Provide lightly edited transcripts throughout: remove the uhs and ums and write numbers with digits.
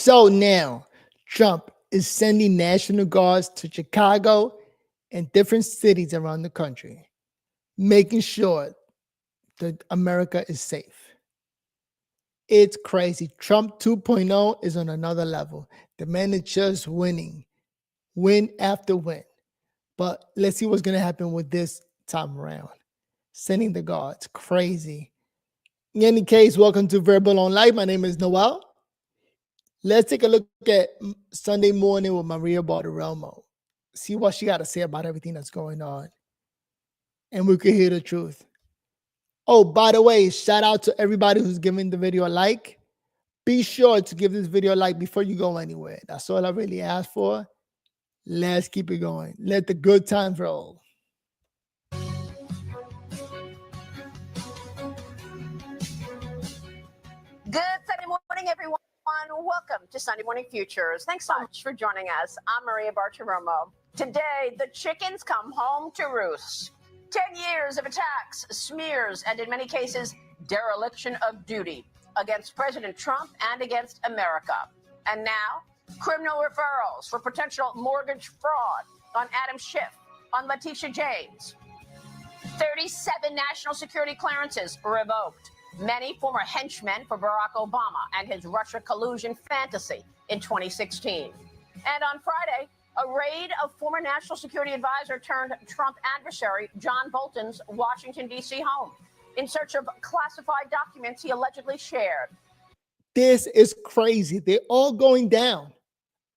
So now Trump is sending National Guards to Chicago and different cities around the country, making sure that America is safe. It's crazy. Trump 2.0 is on another level. The man is just winning, win after win. But let's see what's going to happen with this time around. Sending the guards, crazy. In any case, welcome to Verbal on Life. My name is Noel. Let's take a look at Sunday morning with Maria Bartiromo. See what she got to say about everything that's going on. And we can hear the truth. Oh, by the way, shout out to everybody who's giving the video a like. Be sure to give this video a like before you go anywhere. That's all I really ask for. Let's keep it going. Let the good times roll. Good Sunday morning, everyone. Welcome to Sunday Morning Futures. Thanks so much for joining us. I'm Maria Bartiromo. Today, the chickens come home to roost. 10 years of attacks, smears, and in many cases, dereliction of duty against President Trump and against America. And now, criminal referrals for potential mortgage fraud on Adam Schiff, on Letitia James. 37 national security clearances revoked. Many former henchmen for Barack Obama and his Russia collusion fantasy in 2016. And on Friday, a raid of former National Security Advisor turned Trump adversary John Bolton's Washington, D.C. home in search of classified documents he allegedly shared. This is crazy. They're all going down.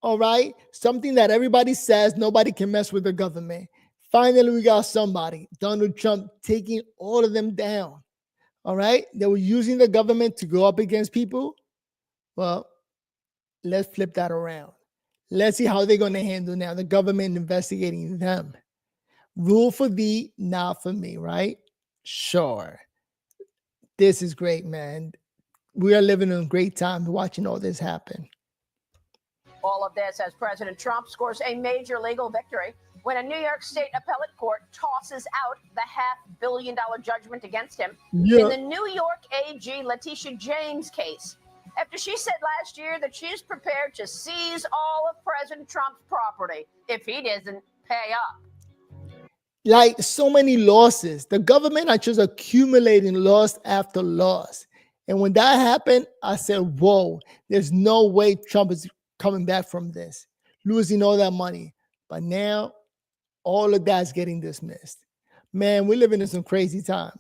All right? Something that everybody says, nobody can mess with the government. Finally, we got somebody, Donald Trump, taking all of them down. All right? They were using the government to go up against people. Well, let's flip that around. Let's see how they're going to handle now the government investigating them. Rule for thee, not for me, right? Sure. This is great, man. We are living in a great time watching all this happen. All of this as President Trump scores a major legal victory when a New York State appellate court tosses out the $500 million judgment against him in the New York AG Letitia James case, after she said last year that she's prepared to seize all of President Trump's property if he doesn't pay up. Like so many losses. The government are just accumulating loss after loss. And when that happened, I said, whoa, there's no way Trump is coming back from this, losing all that money. But now, all of that's getting dismissed. Man, we're living in some crazy time.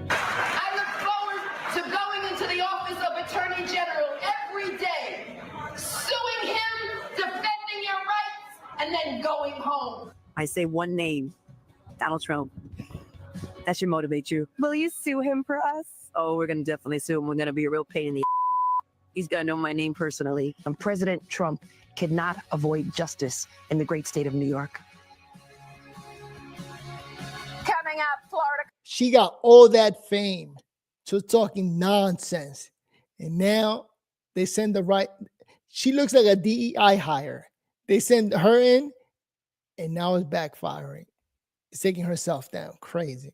I look forward to going into the office of Attorney General every day, suing him, defending your rights, and then going home. I say one name, Donald Trump. That should motivate you. Will you sue him for us? Oh, we're going to definitely sue him. We're going to be a real pain in the He's going to know my name personally. And President Trump cannot avoid justice in the great state of New York. Coming up, Florida. She got all that fame to talking nonsense. And now they send the right. She looks like a DEI hire. They send her in, and now it's backfiring. It's taking herself down. Crazy.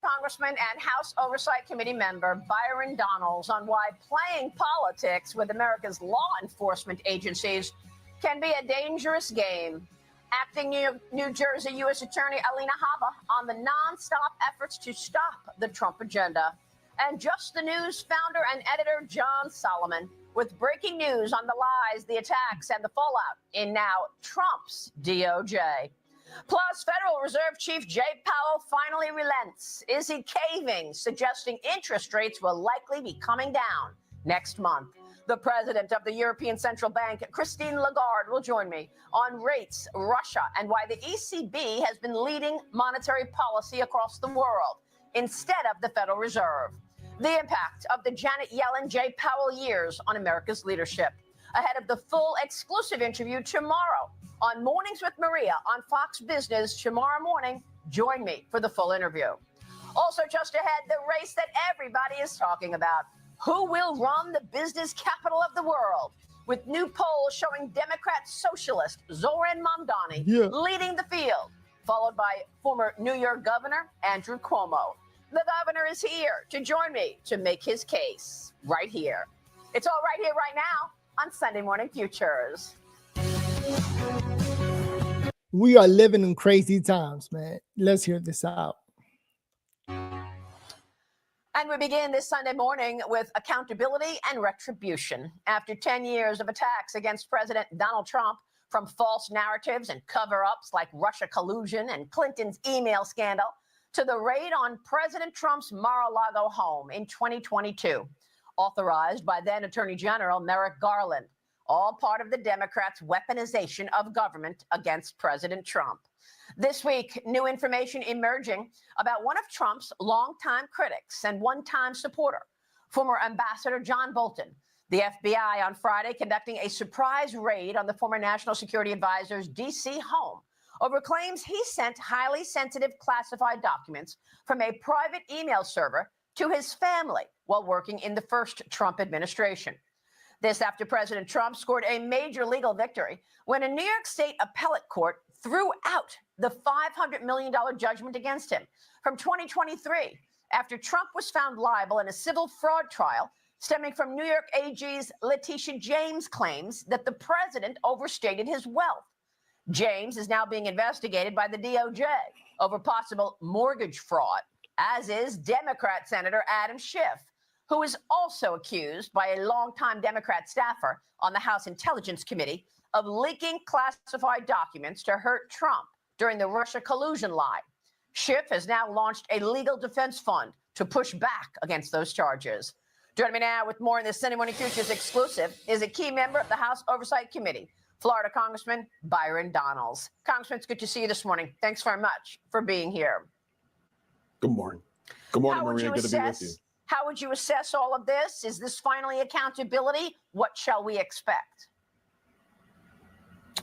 Congressman and House Oversight Committee member Byron Donalds on why playing politics with America's law enforcement agencies can be a dangerous game. Acting New Jersey U.S. Attorney Alina Habba on the nonstop efforts to stop the Trump agenda. And Just the News founder and editor John Solomon with breaking news on the lies, the attacks, and the fallout in now Trump's DOJ. Plus, Federal Reserve Chief Jay Powell finally relents. Is he caving, suggesting interest rates will likely be coming down next month? The president of the European Central Bank, Christine Lagarde, will join me on rates, Russia, and why the ECB has been leading monetary policy across the world instead of the Federal Reserve. The impact of the Janet Yellen-Jay Powell years on America's leadership. Ahead of the full exclusive interview tomorrow on Mornings with Maria on Fox Business tomorrow morning. Join me for the full interview. Also just ahead, the race that everybody is talking about. Who will run the business capital of the world? With new polls showing Democrat socialist Zoran Mamdani leading the field, followed by former New York Governor Andrew Cuomo. The governor is here to join me to make his case right here. It's all right here, right now. on Sunday Morning Futures. We are living in crazy times, man. Let's hear this out. And we begin this Sunday morning with accountability and retribution. After 10 years of attacks against President Donald Trump, from false narratives and cover-ups like Russia collusion and Clinton's email scandal, to the raid on President Trump's Mar-a-Lago home in 2022, authorized by then Attorney General Merrick Garland, all part of the Democrats' weaponization of government against President Trump. This week, new information emerging about one of Trump's longtime critics and one-time supporter, former Ambassador John Bolton. The FBI on Friday conducting a surprise raid on the former National Security Advisor's D.C. home over claims he sent highly sensitive classified documents from a private email server to his family while working in the first Trump administration. This after President Trump scored a major legal victory when a New York State appellate court threw out the $500 million judgment against him from 2023 after Trump was found liable in a civil fraud trial stemming from New York AG's Letitia James claims that the president overstated his wealth. James is now being investigated by the DOJ over possible mortgage fraud, as is Democrat Senator Adam Schiff, who is also accused by a longtime Democrat staffer on the House Intelligence Committee of leaking classified documents to hurt Trump during the Russia collusion lie. Schiff has now launched a legal defense fund to push back against those charges. Joining me now with more in this Sunday Morning Futures exclusive is a key member of the House Oversight Committee, Florida Congressman Byron Donalds. Congressman, it's good to see you this morning. Thanks very much for being here. Good morning. Good morning, Maria. Good to be with you. How would you assess all of this? Is this finally accountability? What shall we expect?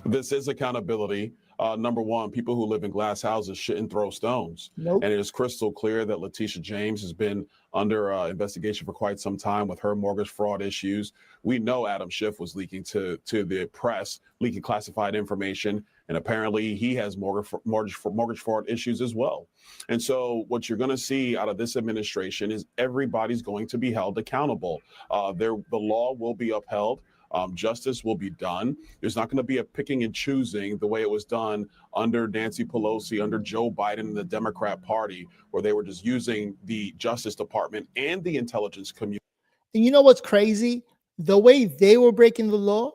This is accountability. Number one, people who live in glass houses shouldn't throw stones. Nope. And it is crystal clear that Letitia James has been under investigation for quite some time with her mortgage fraud issues. We know Adam Schiff was leaking to the press, leaking classified information, and apparently he has mortgage fraud issues as well. And so what you're going to see out of this administration is everybody's going to be held accountable. The law will be upheld. Justice will be done. There's not going to be a picking and choosing the way it was done under Nancy Pelosi, under Joe Biden and the Democrat Party, where they were just using the Justice Department and the intelligence community. And you know what's crazy? The way they were breaking the law,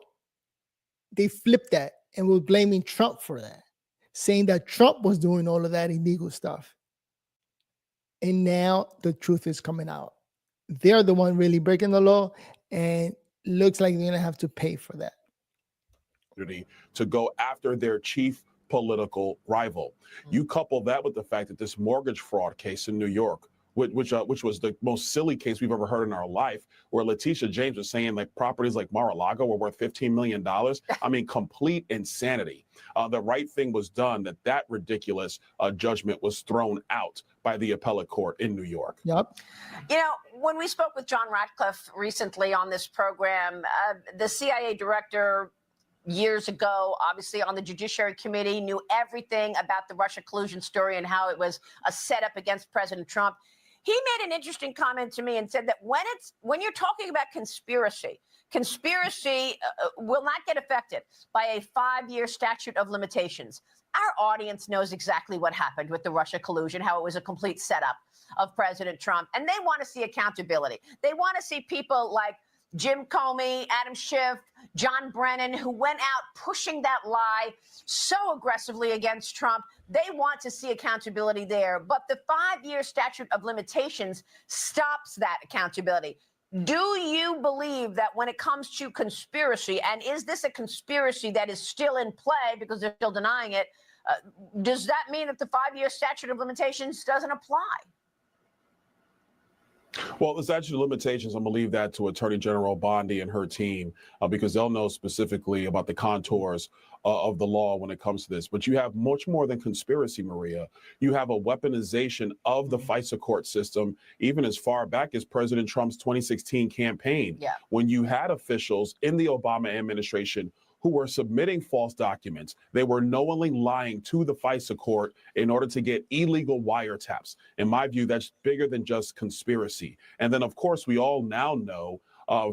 they flipped that and were blaming Trump for that, saying that Trump was doing all of that illegal stuff. And now the truth is coming out. They're the one really breaking the law, and looks like they're going to have to pay for that. To go after their chief political rival. You couple that with the fact that this mortgage fraud case in New York, which was the most silly case we've ever heard in our life, where Letitia James was saying like properties like Mar-a-Lago were worth $15 million. I mean, complete insanity. The right thing was done, that ridiculous judgment was thrown out by the appellate court in New York. Yep. You know, when we spoke with John Ratcliffe recently on this program, the CIA director years ago, obviously on the Judiciary Committee, knew everything about the Russia collusion story and how it was a setup against President Trump. He made an interesting comment to me and said that when you're talking about conspiracy will not get affected by a 5-year statute of limitations. Our audience knows exactly what happened with the Russia collusion, how it was a complete setup of President Trump, and they want to see accountability. They want to see people like Jim Comey, Adam Schiff, John Brennan, who went out pushing that lie so aggressively against Trump. They want to see accountability there. But the 5-year statute of limitations stops that accountability. Do you believe that when it comes to conspiracy, and is this a conspiracy that is still in play because they're still denying it, does that mean that the 5-year statute of limitations doesn't apply? Well, the statute of limitations, I'm going to leave that to Attorney General Bondi and her team because they'll know specifically about the contours of the law when it comes to this. But you have much more than conspiracy, Maria. You have a weaponization of the FISA court system, even as far back as President Trump's 2016 campaign, when you had officials in the Obama administration who were submitting false documents. They were knowingly lying to the FISA court in order to get illegal wiretaps. In my view, that's bigger than just conspiracy. And then, of course, we all now know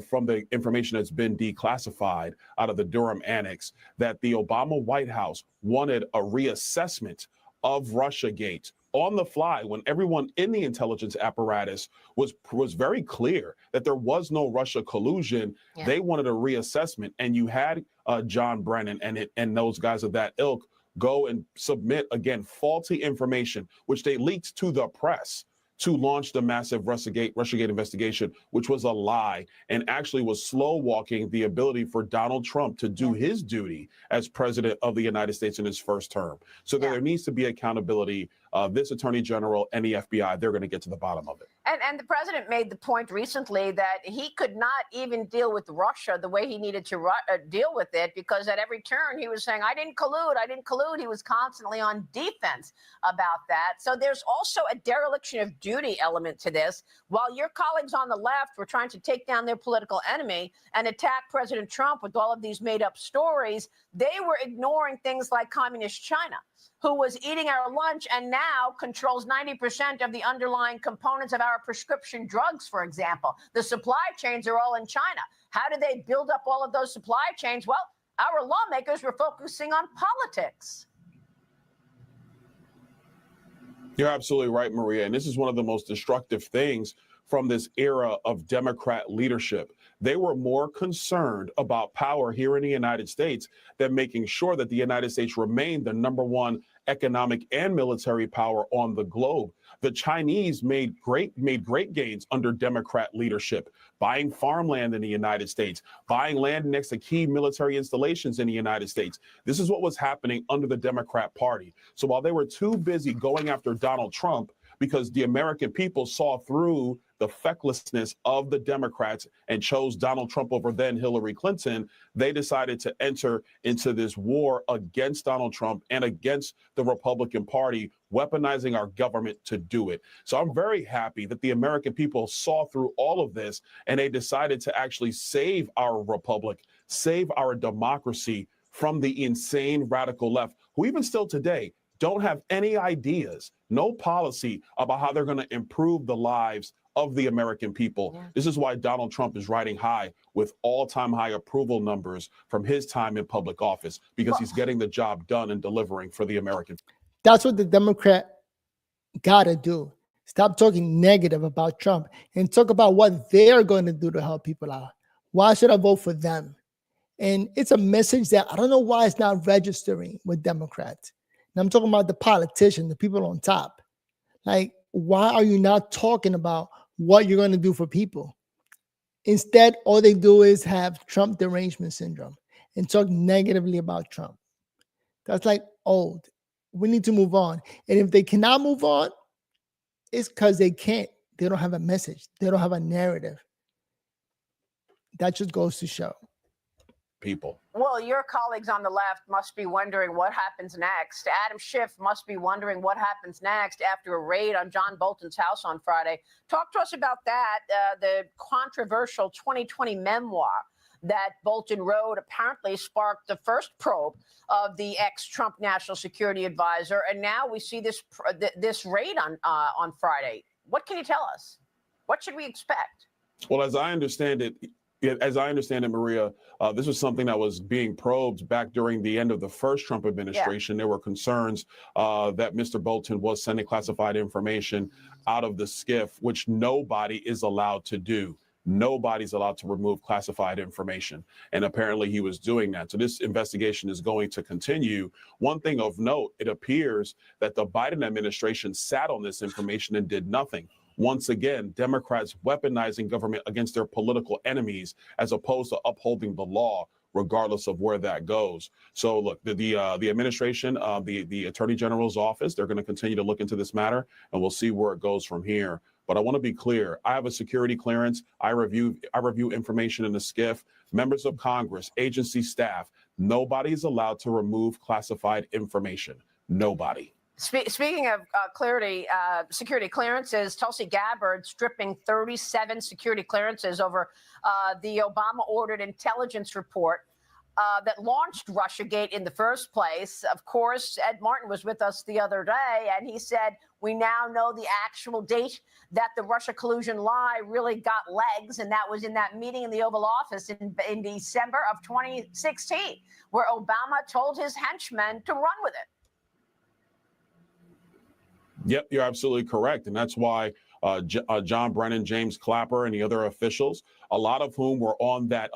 from the information that's been declassified out of the Durham Annex, that the Obama White House wanted a reassessment of Russiagate on the fly when everyone in the intelligence apparatus was very clear that there was no Russia collusion. Yeah. They wanted a reassessment, and you had John Brennan and those guys of that ilk go and submit, again, faulty information, which they leaked to the press to launch the massive Russiagate investigation, which was a lie and actually was slow walking the ability for Donald Trump to do his duty as president of the United States in his first term. So there needs to be accountability. This attorney general and the FBI, they're going to get to the bottom of it. And the president made the point recently that he could not even deal with Russia the way he needed to deal with it, because at every turn he was saying, I didn't collude, I didn't collude. He was constantly on defense about that. So there's also a dereliction of duty element to this. While your colleagues on the left were trying to take down their political enemy and attack President Trump with all of these made up stories, they were ignoring things like communist China, who was eating our lunch and now controls 90% of the underlying components of our prescription drugs, for example. The supply chains are all in China. How do they build up all of those supply chains? Well, our lawmakers were focusing on politics. You're absolutely right, Maria. And this is one of the most destructive things from this era of Democrat leadership. They were more concerned about power here in the United States than making sure that the United States remained the #1 economic and military power on the globe. The Chinese made great gains under Democrat leadership, buying farmland in the United States, buying land next to key military installations in the United States. This is what was happening under the Democrat Party. So while they were too busy going after Donald Trump, because the American people saw through the fecklessness of the Democrats and chose Donald Trump over then Hillary Clinton, they decided to enter into this war against Donald Trump and against the Republican Party, weaponizing our government to do it. So I'm very happy that the American people saw through all of this and they decided to actually save our republic, save our democracy from the insane radical left, who even still today don't have any ideas, no policy about how they're going to improve the lives of the American people. Yeah. This is why Donald Trump is riding high with all-time high approval numbers from his time in public office, because he's getting the job done and delivering for the American. That's what the Democrat got to do. Stop talking negative about Trump and talk about what they're going to do to help people out. Why should I vote for them? And it's a message that I don't know why it's not registering with Democrats. And I'm talking about the politicians, the people on top. Like, why are you not talking about what you're going to do for people? Instead, all they do is have Trump derangement syndrome and talk negatively about Trump. That's like old. We need to move on. And if they cannot move on, it's because they can't. They don't have a message. They don't have a narrative. That just goes to show. People. Well, your colleagues on the left must be wondering what happens next. Adam Schiff must be wondering what happens next after a raid on John Bolton's house on Friday. Talk to us about that, the controversial 2020 memoir that Bolton wrote apparently sparked the first probe of the ex-Trump national security advisor. And now we see this raid on Friday. What can you tell us? What should we expect? Well, as I understand it, Maria, this was something that was being probed back during the end of the first Trump administration. There were concerns that Mr. Bolton was sending classified information out of the SCIF, which nobody is allowed to do. Nobody's allowed to remove classified information. And apparently he was doing that. So this investigation is going to continue. One thing of note, it appears that the Biden administration sat on this information and did nothing. Once again, Democrats weaponizing government against their political enemies as opposed to upholding the law, regardless of where that goes. So look, the administration, the Attorney General's office, they're going to continue to look into this matter, and we'll see where it goes from here. But I want to be clear. I have a security clearance. I review information in the SCIF. Members of Congress, agency staff, nobody's allowed to remove classified information. Nobody. Speaking of security clearances, Tulsi Gabbard stripping 37 security clearances over the Obama-ordered intelligence report that launched Russiagate in the first place. Of course, Ed Martin was with us the other day, and he said, We now know the actual date that the Russia collusion lie really got legs, and that was in that meeting in the Oval Office in December of 2016, where Obama told his henchmen to run with it. Yep, you're absolutely correct. And that's why John Brennan, James Clapper, and the other officials, a lot of whom were on that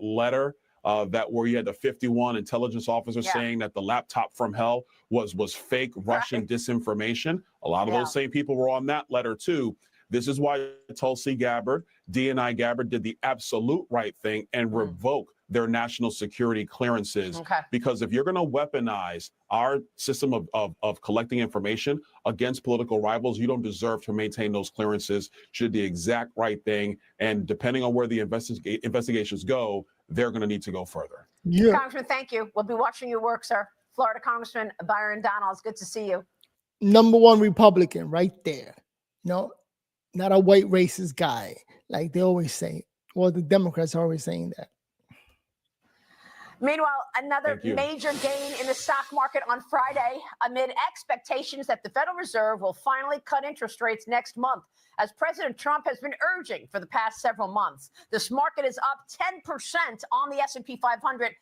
letter that where you had the 51 intelligence officers saying that the laptop from hell was fake Russian disinformation. A lot of those same people were on that letter too. This is why Tulsi Gabbard, DNI Gabbard, did the absolute right thing and revoke their national security clearances. Because if you're going to weaponize our system of collecting information against political rivals, you don't deserve to maintain those clearances. You did the exact right thing. And depending on where the investigations go, they're going to need to go further. Yeah. Congressman, thank you. We'll be watching your work, sir. Florida Congressman Byron Donalds, good to see you. #1 Republican right there. No, not a white racist guy like they always say. Well, the Democrats are always saying that. Meanwhile, another major gain in the stock market on Friday amid expectations that the Federal Reserve will finally cut interest rates next month, as President Trump has been urging for the past several months. This market is up 10% on the S&P 500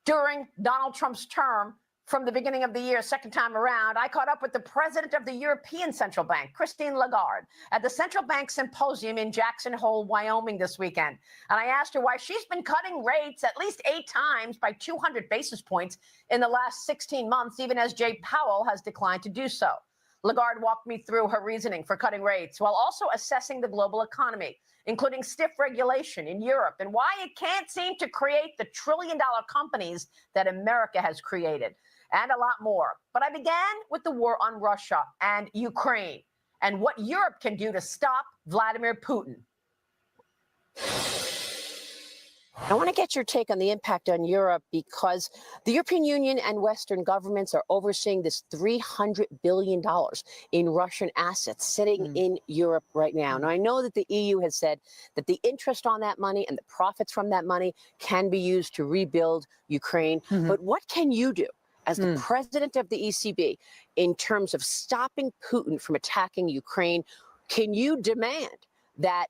during Donald Trump's term from the beginning of the year, second time around. I caught up with the president of the European Central Bank, Christine Lagarde, at the Central Bank Symposium in Jackson Hole, Wyoming this weekend. And I asked her why she's been cutting rates at least 8 times by 200 basis points in the last 16 months, even as Jay Powell has declined to do so. Lagarde walked me through her reasoning for cutting rates while also assessing the global economy, including stiff regulation in Europe and why it can't seem to create the trillion-dollar companies that America has created, and a lot more. But I began with the war on Russia and Ukraine and what Europe can do to stop Vladimir Putin. I want to get your take on the impact on Europe, because the European Union and Western governments are overseeing this $300 billion in Russian assets sitting in Europe right now. Now, I know that the EU has said that the interest on that money and the profits from that money can be used to rebuild Ukraine. But what can you do as the president of the ECB in terms of stopping Putin from attacking Ukraine? Can you demand that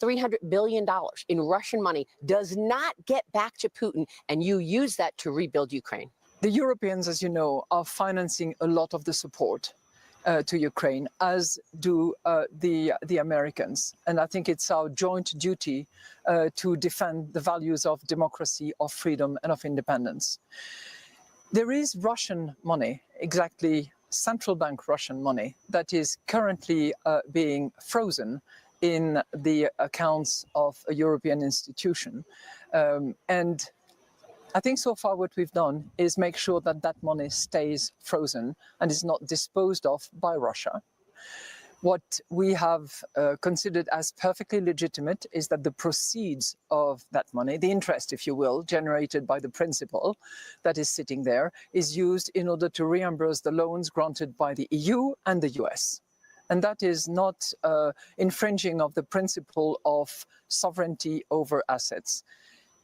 $300 billion in Russian money does not get back to Putin and you use that to rebuild Ukraine? The Europeans, as you know, are financing a lot of the support to Ukraine, as do the Americans. And I think it's our joint duty to defend the values of democracy, of freedom, and of independence. There is Russian money, exactly central bank Russian money, that is currently being frozen in the accounts of a European institution. And I think so far what we've done is make sure that that money stays frozen and is not disposed of by Russia. What we have considered as perfectly legitimate is that the proceeds of that money, the interest, if you will, generated by the principal that is sitting there, is used in order to reimburse the loans granted by the EU and the US. And that is not infringing of the principle of sovereignty over assets.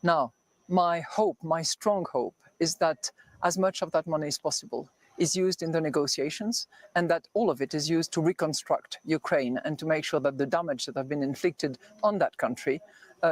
Now, my hope, my strong hope, is that as much of that money as possible is used in the negotiations, and that all of it is used to reconstruct Ukraine and to make sure that the damage that have been inflicted on that country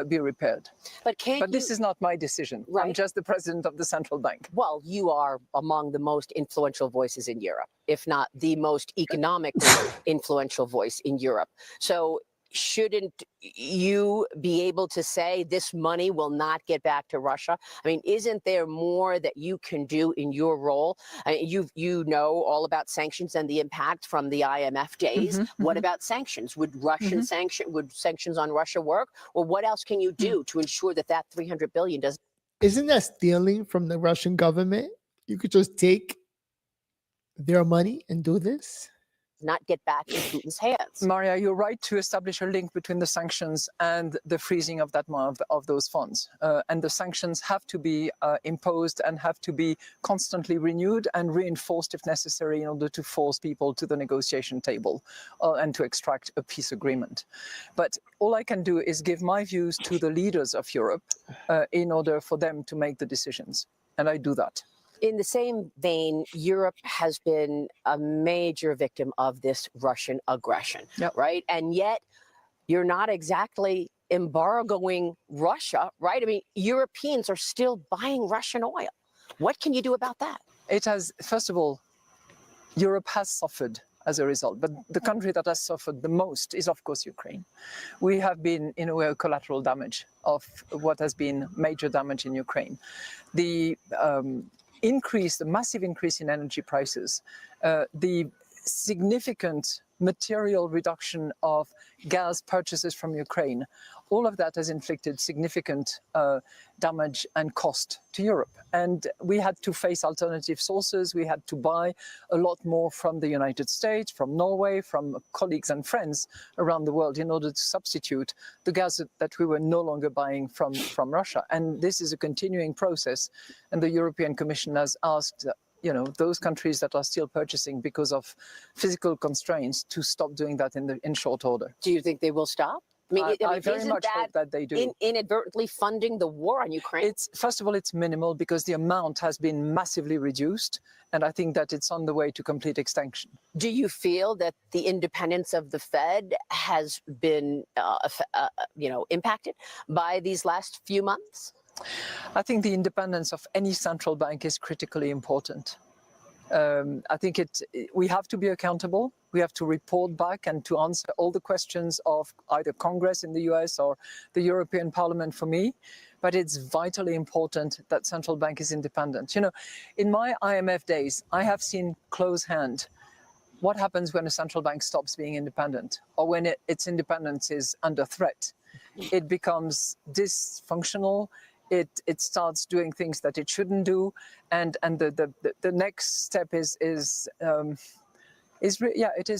be repaired. But this is not my decision. Right. I'm just the president of the central bank. Well, you are among the most influential voices in Europe, if not the most economically influential voice in Europe. So shouldn't you be able to say this money will not get back to Russia? I mean, isn't there more that you can do in your role? I mean, you know all about sanctions and the impact from the IMF days. What about sanctions? Would sanctions on Russia work? Or what else can you do to ensure that that $300 billion doesn't? Isn't that stealing from the Russian government? You could just take their money and do this. Not get back in Putin's hands. Maria, you're right to establish a link between the sanctions and the freezing of that of those funds. And the sanctions have to be imposed and have to be constantly renewed and reinforced if necessary in order to force people to the negotiation table and to extract a peace agreement. But all I can do is give my views to the leaders of Europe in order for them to make the decisions. And I do that. In the same vein, Europe has been a major victim of this Russian aggression, right? And yet you're not exactly embargoing Russia, right? I mean, Europeans are still buying Russian oil. What can you do about that? It has, first of all, Europe has suffered as a result, but the country that has suffered the most is, of course, Ukraine. We have been, in a way, collateral damage of what has been major damage in Ukraine. The increase, the massive increase in energy prices, the significant material reduction of gas purchases from Ukraine, all of that has inflicted significant damage and cost to Europe. And we had to face alternative sources. We had to buy a lot more from the United States, from Norway, from colleagues and friends around the world in order to substitute the gas that we were no longer buying from Russia. And this is a continuing process. And the European Commission has asked those countries that are still purchasing because of physical constraints to stop doing that in short order. Do you think they will stop? I mean, I very much hope that they do. Inadvertently funding the war on Ukraine? First of all, it's minimal because the amount has been massively reduced, and I think that it's on the way to complete extinction. Do you feel that the independence of the Fed has been, impacted by these last few months? I think the independence of any central bank is critically important. I think we have to be accountable. We have to report back and to answer all the questions of either Congress in the US or the European Parliament for me. But it's vitally important that central bank is independent. In my IMF days, I have seen close hand what happens when a central bank stops being independent or when its independence is under threat. It becomes dysfunctional. It starts doing things that it shouldn't do, and the next step is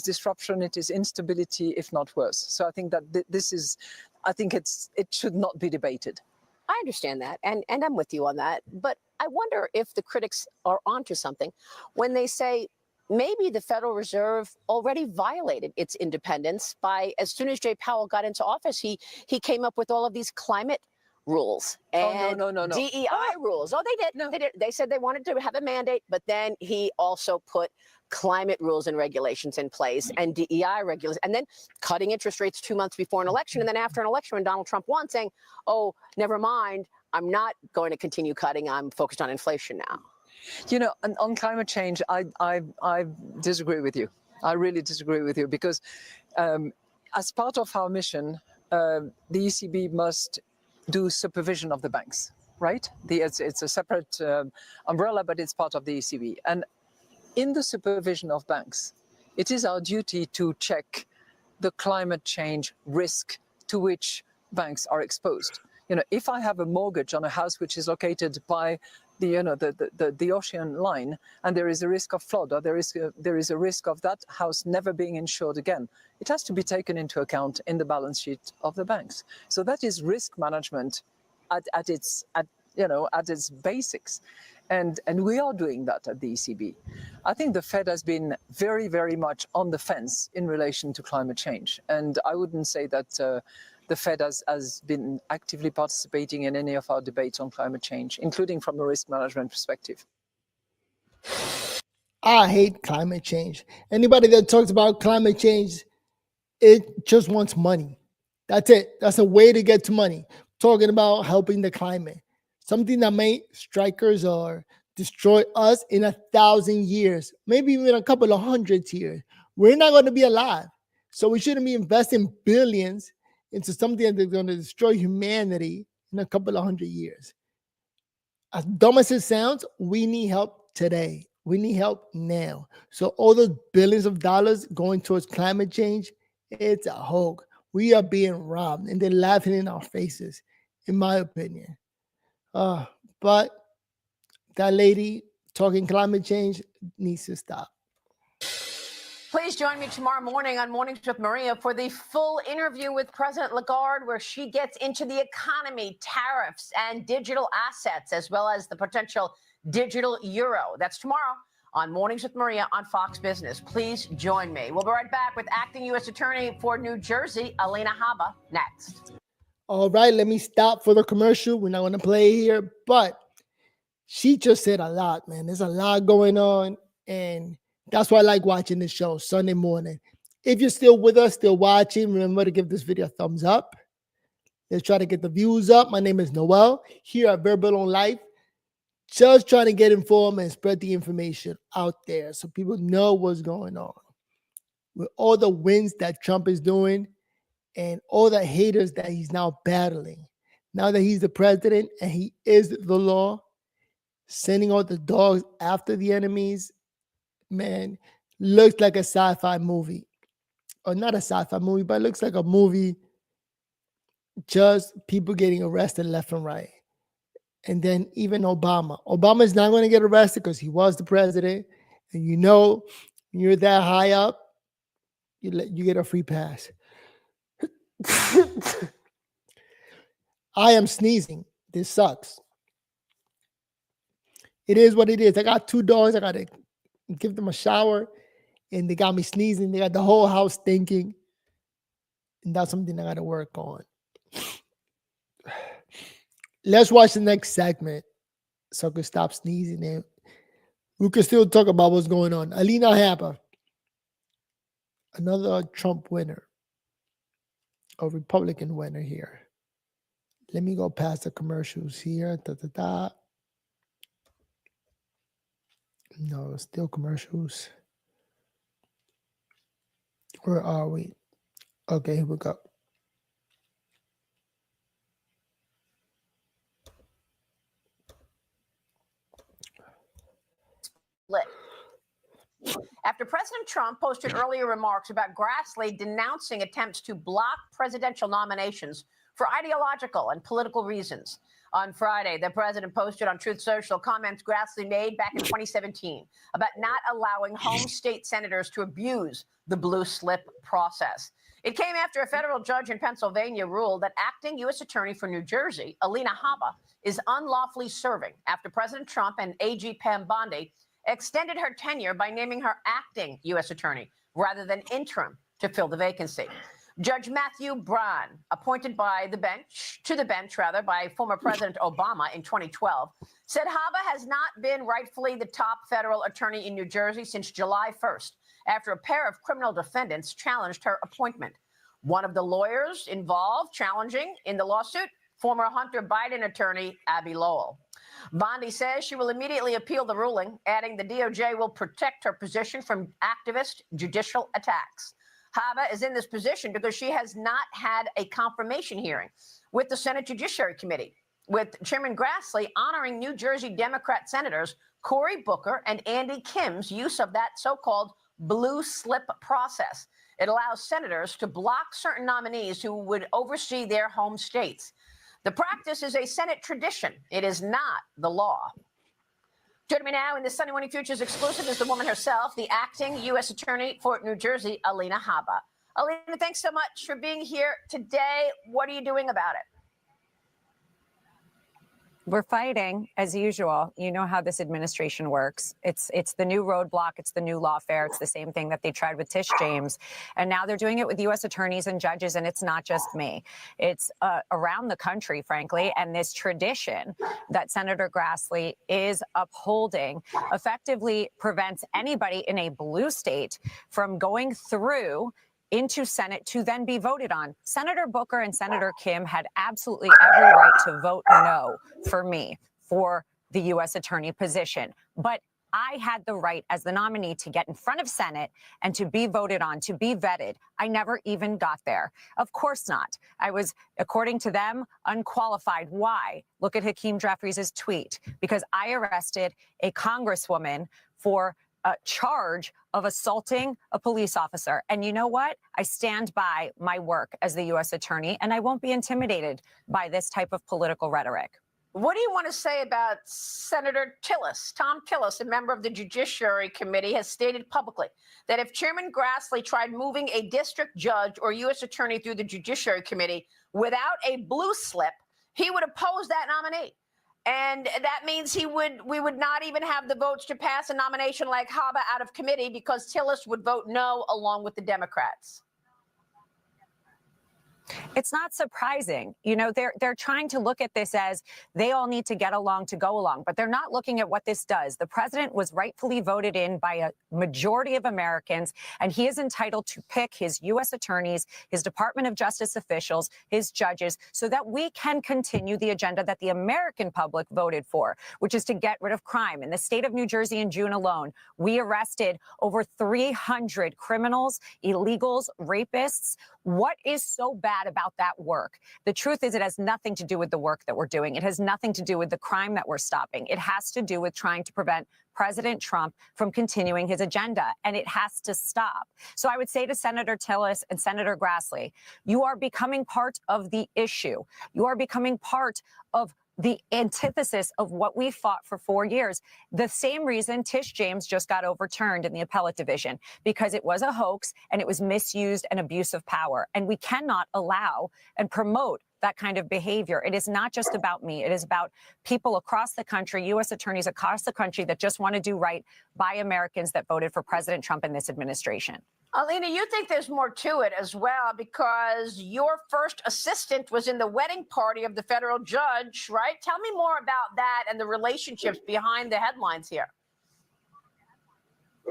disruption. It is instability, if not worse. So I think that it should not be debated. I understand that, and I'm with you on that. But I wonder if the critics are onto something when they say maybe the Federal Reserve already violated its independence by, as soon as Jay Powell got into office, he came up with all of these climate rules and no. DEI rules. Oh, they did. No. They did. They said they wanted to have a mandate, but then he also put climate rules and regulations in place and DEI regulations, and then cutting interest rates 2 months before an election, and then after an election when Donald Trump won, saying, "Oh, never mind, I'm not going to continue cutting. I'm focused on inflation now." On climate change, I disagree with you. I really disagree with you because as part of our mission, the ECB must do supervision of the banks, right? It's a separate umbrella, but it's part of the ECB. And in the supervision of banks, it is our duty to check the climate change risk to which banks are exposed. If I have a mortgage on a house which is located by the ocean line, and there is a risk of flood, or there is a risk of that house never being insured again, it has to be taken into account in the balance sheet of the banks. So that is risk management at its basics, and we are doing that at the ECB. I think the Fed has been very, very much on the fence in relation to climate change, and I wouldn't say that the Fed has been actively participating in any of our debates on climate change, including from a risk management perspective. I hate climate change. Anybody that talks about climate change, it just wants money. That's it. That's a way to get to money. Talking about helping the climate, something that may strike us or destroy us in 1,000 years, maybe even a couple of hundred years. We're not going to be alive. So we shouldn't be investing billions into something that's going to destroy humanity in a couple of hundred years. As dumb as it sounds, we need help today. We need help now. So all those billions of dollars going towards climate change, it's a hoax. We are being robbed, and they're laughing in our faces, in my opinion. But that lady talking climate change needs to stop. Please join me tomorrow morning on Mornings with Maria for the full interview with President Lagarde, where she gets into the economy, tariffs, and digital assets, as well as the potential digital euro. That's tomorrow on Mornings with Maria on Fox Business. Please join me. We'll be right back with Acting U.S. Attorney for New Jersey, Alina Habba, next. All right, let me stop for the commercial. We're not going to play here, but She just said a lot, man. There's a lot going on, and that's why I like watching this show Sunday morning. If you're still with us, still watching, remember to give this video a thumbs up. Let's try to get the views up. My name is Noel, here at Verbal on Life. Just trying to get informed and spread the information out there so people know what's going on. With all the wins that Trump is doing and all the haters that he's now battling. Now that he's the president and he is the law, sending all the dogs after the enemies, man, looks like a sci-fi movie. Or not a sci-fi movie, but it looks like a movie, just people getting arrested left and right. And then even Obama is not going to get arrested because he was the president. And you know, when you're that high up, you get a free pass. I am sneezing. This sucks. It is what it is. I got 2 dogs. I got to give them a shower. And they got me sneezing. They got the whole house stinking. And that's something I got to work on. Let's watch the next segment so I can stop sneezing and we can still talk about what's going on. Alina Habba, another Trump winner, a Republican winner here. Let me go past the commercials here. No, still commercials. Where are we? Okay, here we go. Lit. After President Trump posted earlier remarks about Grassley denouncing attempts to block presidential nominations for ideological and political reasons. On Friday, the president posted on Truth Social comments Grassley made back in 2017 about not allowing home state senators to abuse the blue slip process. It came after a federal judge in Pennsylvania ruled that acting U.S. Attorney for New Jersey, Alina Habba, is unlawfully serving after President Trump and AG Pam Bondi extended her tenure by naming her acting U.S. Attorney rather than interim to fill the vacancy. Judge Matthew Braun, appointed by the bench by former President Obama in 2012, said Habba has not been rightfully the top federal attorney in New Jersey since July 1st, after a pair of criminal defendants challenged her appointment. One of the lawyers involved challenging in the lawsuit, former Hunter Biden attorney Abby Lowell. Bondi says she will immediately appeal the ruling, adding the DOJ will protect her position from activist judicial attacks. Habba is in this position because she has not had a confirmation hearing with the Senate Judiciary Committee, with Chairman Grassley honoring New Jersey Democrat Senators Cory Booker and Andy Kim's use of that so-called blue slip process. It allows senators to block certain nominees who would oversee their home states. The practice is a Senate tradition. It is not the law. Joining me now in the Sunday Morning Futures exclusive is the woman herself, the acting U.S. Attorney for New Jersey, Alina Habba. Alina, thanks so much for being here today. What are you doing about it? We're fighting as usual. You know how this administration works. It's the new roadblock. It's the new lawfare. It's the same thing that they tried with Tish James. And now they're doing it with U.S. attorneys and judges. And it's not just me. It's around the country, frankly. And this tradition that Senator Grassley is upholding effectively prevents anybody in a blue state from going through into Senate to then be voted on. Senator Booker and Senator Kim had absolutely every right to vote no for me for the U.S. attorney position. But I had the right as the nominee to get in front of Senate and to be voted on, to be vetted. I never even got there. Of course not. I was, according to them, unqualified. Why? Look at Hakeem Jeffries' tweet. Because I arrested a congresswoman for a charge of assaulting a police officer. And you know what? I stand by my work as the U.S. attorney, and I won't be intimidated by this type of political rhetoric. What do you want to say about Senator ТᖃS? Tom ТᖃS, a member of the Judiciary Committee, has stated publicly that if Chairman Grassley tried moving a district judge or U.S. attorney through the Judiciary Committee without a blue slip, he would oppose that nominee. And that means we would not even have the votes to pass a nomination like Habba out of committee because ТᖃS would vote no along with the Democrats. It's not surprising. You know, they're trying to look at this as they all need to get along to go along, but they're not looking at what this does. The president was rightfully voted in by a majority of Americans, and he is entitled to pick his U.S. attorneys, his Department of Justice officials, his judges, so that we can continue the agenda that the American public voted for, which is to get rid of crime. In the state of New Jersey in June alone, we arrested over 300 criminals, illegals, rapists. What is so bad about that work? The truth is it has nothing to do with the work that we're doing. It has nothing to do with the crime that we're stopping. It has to do with trying to prevent President Trump from continuing his agenda, and it has to stop. So I would say to Senator Tillis and Senator Grassley, you are becoming part of the issue. You are becoming part of the antithesis of what we fought for 4 years. The same reason Tish James just got overturned in the appellate division, because it was a hoax and it was misused and abuse of power. And we cannot allow and promote that kind of behavior. It is not just about me. It is about people across the country, U.S. attorneys across the country that just want to do right by Americans that voted for President Trump in this administration. Alina, you think there's more to it as well, because your first assistant was in the wedding party of the federal judge, right? Tell me more about that and the relationships behind the headlines here.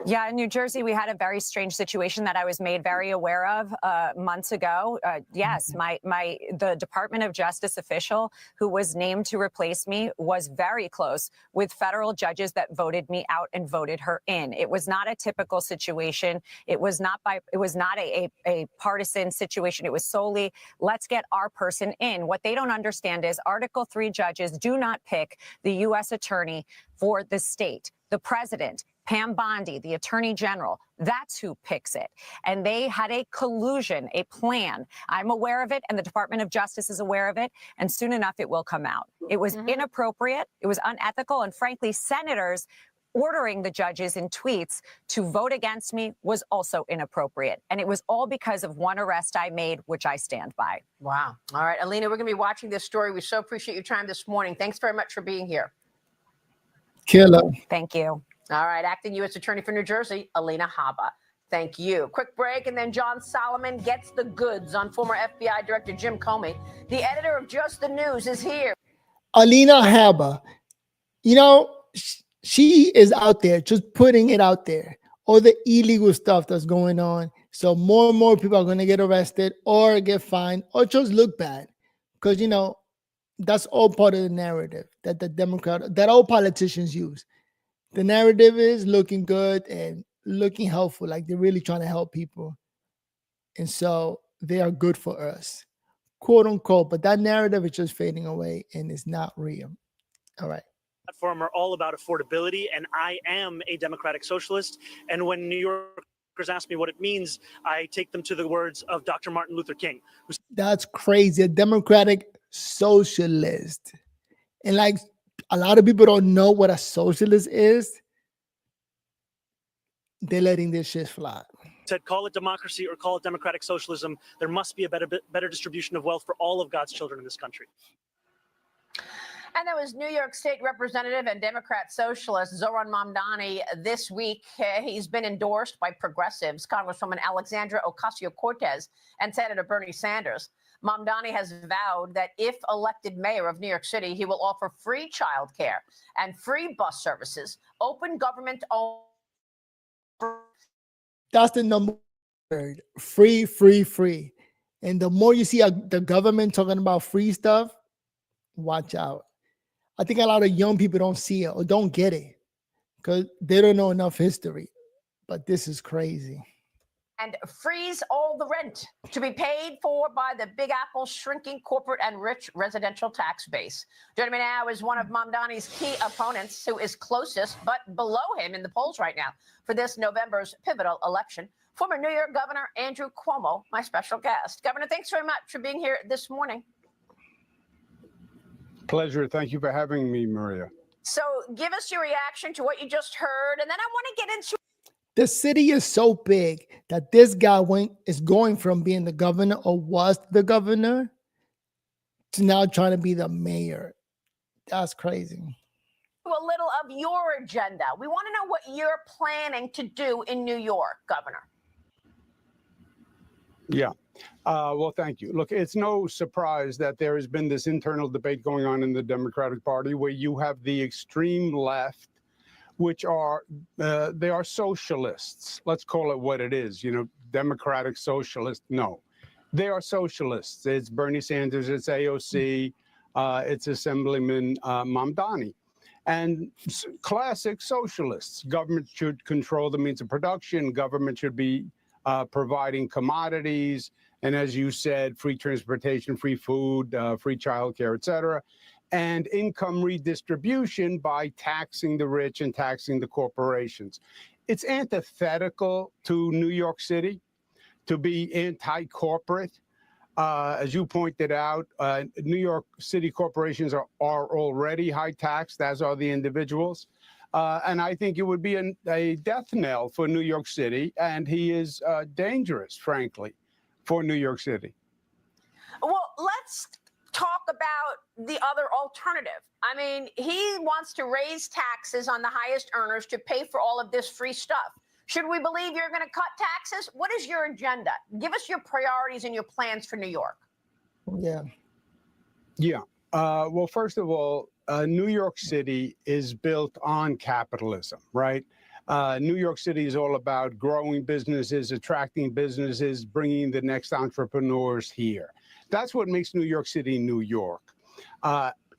Yeah, in New Jersey, we had a very strange situation that I was made very aware of months ago. Yes, the Department of Justice official who was named to replace me was very close with federal judges that voted me out and voted her in. It was not a typical situation. It was not a partisan situation. It was solely, let's get our person in. What they don't understand is Article 3 judges do not pick the U.S. attorney for the state. The president, Pam Bondi, the attorney general, that's who picks it. And they had a collusion, a plan. I'm aware of it, and the Department of Justice is aware of it, and soon enough it will come out. It was inappropriate, it was unethical, and frankly, senators ordering the judges in tweets to vote against me was also inappropriate. And it was all because of one arrest I made, which I stand by. Wow. All right, Alina, we're going to be watching this story. We so appreciate your time this morning. Thanks very much for being here. Killer. Thank you. All right, acting U.S. Attorney for New Jersey, Alina Habba. Thank you. Quick break, and then John Solomon gets the goods on former FBI Director Jim Comey. The editor of Just the News is here. Alina Habba, you know, she is out there just putting it out there. All the illegal stuff that's going on. So more and more people are going to get arrested or get fined or just look bad. Because, you know, that's all part of the narrative that all politicians use. The narrative is looking good and looking helpful, like they're really trying to help people. And so they are good for us, quote unquote. But that narrative is just fading away and it's not real. All right. Platform are all about affordability, and I am a democratic socialist. And when New Yorkers ask me what it means, I take them to the words of Dr. Martin Luther King. That's crazy. A democratic socialist. And like a lot of people don't know what a socialist is. They're letting this shit fly. Said, call it democracy or call it democratic socialism. There must be a better distribution of wealth for all of God's children in this country. And that was New York State Representative and Democrat Socialist Zohran Mamdani this week. He's been endorsed by progressives, Congresswoman Alexandria Ocasio-Cortez and Senator Bernie Sanders. Mamdani has vowed that if elected mayor of New York City, he will offer free childcare and free bus services, open government owned. That's the number word. Free, free, free. And the more you see the government talking about free stuff, watch out. I think a lot of young people don't see it or don't get it because they don't know enough history. But this is crazy. And freeze all the rent to be paid for by the Big Apple's shrinking corporate and rich residential tax base. Joining me now is one of Mamdani's key opponents, who is closest but below him in the polls right now for this November's pivotal election, former New York Governor Andrew Cuomo, my special guest. Governor, thanks very much for being here this morning. Pleasure. Thank you for having me, Maria. So give us your reaction to what you just heard, and then I want to get into. The city is so big that this guy is going from being the governor or was the governor to now trying to be the mayor. That's crazy. A little of your agenda. We want to know what you're planning to do in New York, Governor. Yeah. Well, thank you. Look, it's no surprise that there has been this internal debate going on in the Democratic Party where you have the extreme left, which are, they are socialists. Let's call it what it is, democratic socialist. No, they are socialists. It's Bernie Sanders, it's AOC, it's Assemblyman Mamdani. And classic socialists. Government should control the means of production. Government should be providing commodities. And as you said, free transportation, free food, free childcare, et cetera. And income redistribution by taxing the rich and taxing the corporations. It's antithetical to New York City to be anti-corporate. As you pointed out, New York City corporations are already high taxed, as are the individuals. And I think it would be a death knell for New York City. And he is dangerous, frankly, for New York City. Well, let's talk about the other alternative. I mean, he wants to raise taxes on the highest earners to pay for all of this free stuff. Should we believe you're going to cut taxes? What is your agenda? Give us your priorities and your plans for New York. Yeah. Yeah. Well, first of all, New York City is built on capitalism, right? New York City is all about growing businesses, attracting businesses, bringing the next entrepreneurs here. That's what makes New York City, New York.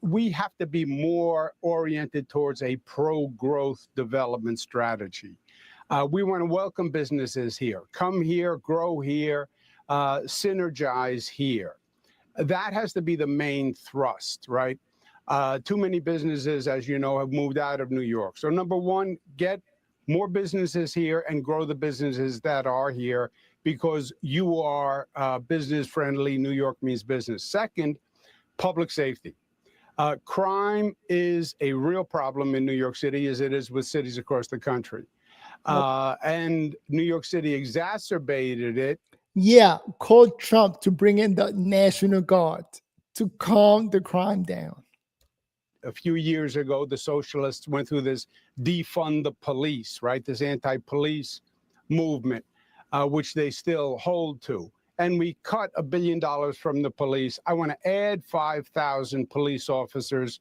We have to be more oriented towards a pro-growth development strategy. We want to welcome businesses here. Come here, grow here, synergize here. That has to be the main thrust, right? Too many businesses, as you know, have moved out of New York. So number one, get more businesses here and grow the businesses that are here because you are business friendly. New York means business. Second, public safety. Crime is a real problem in New York City, as it is with cities across the country. And New York City exacerbated it. Yeah, called Trump to bring in the National Guard to calm the crime down. A few years ago, the socialists went through this defund the police, right? This anti-police movement, which they still hold to. And we cut $1 billion from the police. I want to add 5,000 police officers,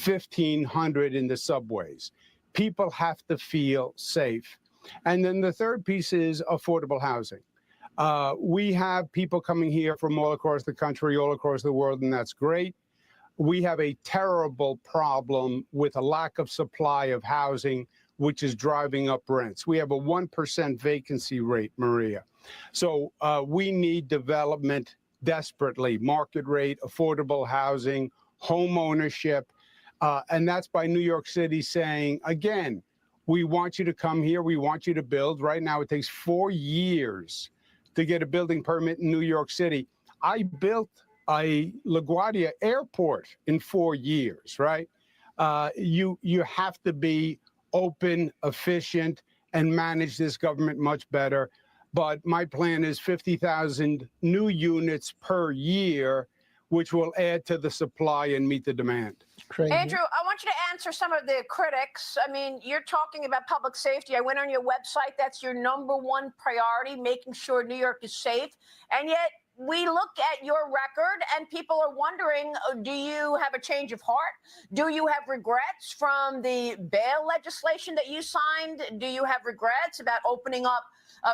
1,500 in the subways. People have to feel safe. And then the third piece is affordable housing. We have people coming here from all across the country, all across the world, and that's great. We have a terrible problem with a lack of supply of housing, which is driving up rents. We have a 1% vacancy rate, Maria. So we need development desperately, market rate, affordable housing, home ownership. And that's by New York City saying, again, we want you to come here. We want you to build. Right now, it takes 4 years to get a building permit in New York City. I built a LaGuardia airport in 4 years, right? You have to be open, efficient, and manage this government much better. But my plan is 50,000 new units per year, which will add to the supply and meet the demand. Crazy. Andrew, I want you to answer some of the critics. I mean, you're talking about public safety. I went on your website. That's your #1 priority, making sure New York is safe. And yet we look at your record and people are wondering, do you have a change of heart? Do you have regrets from the bail legislation that you signed? Do you have regrets about opening up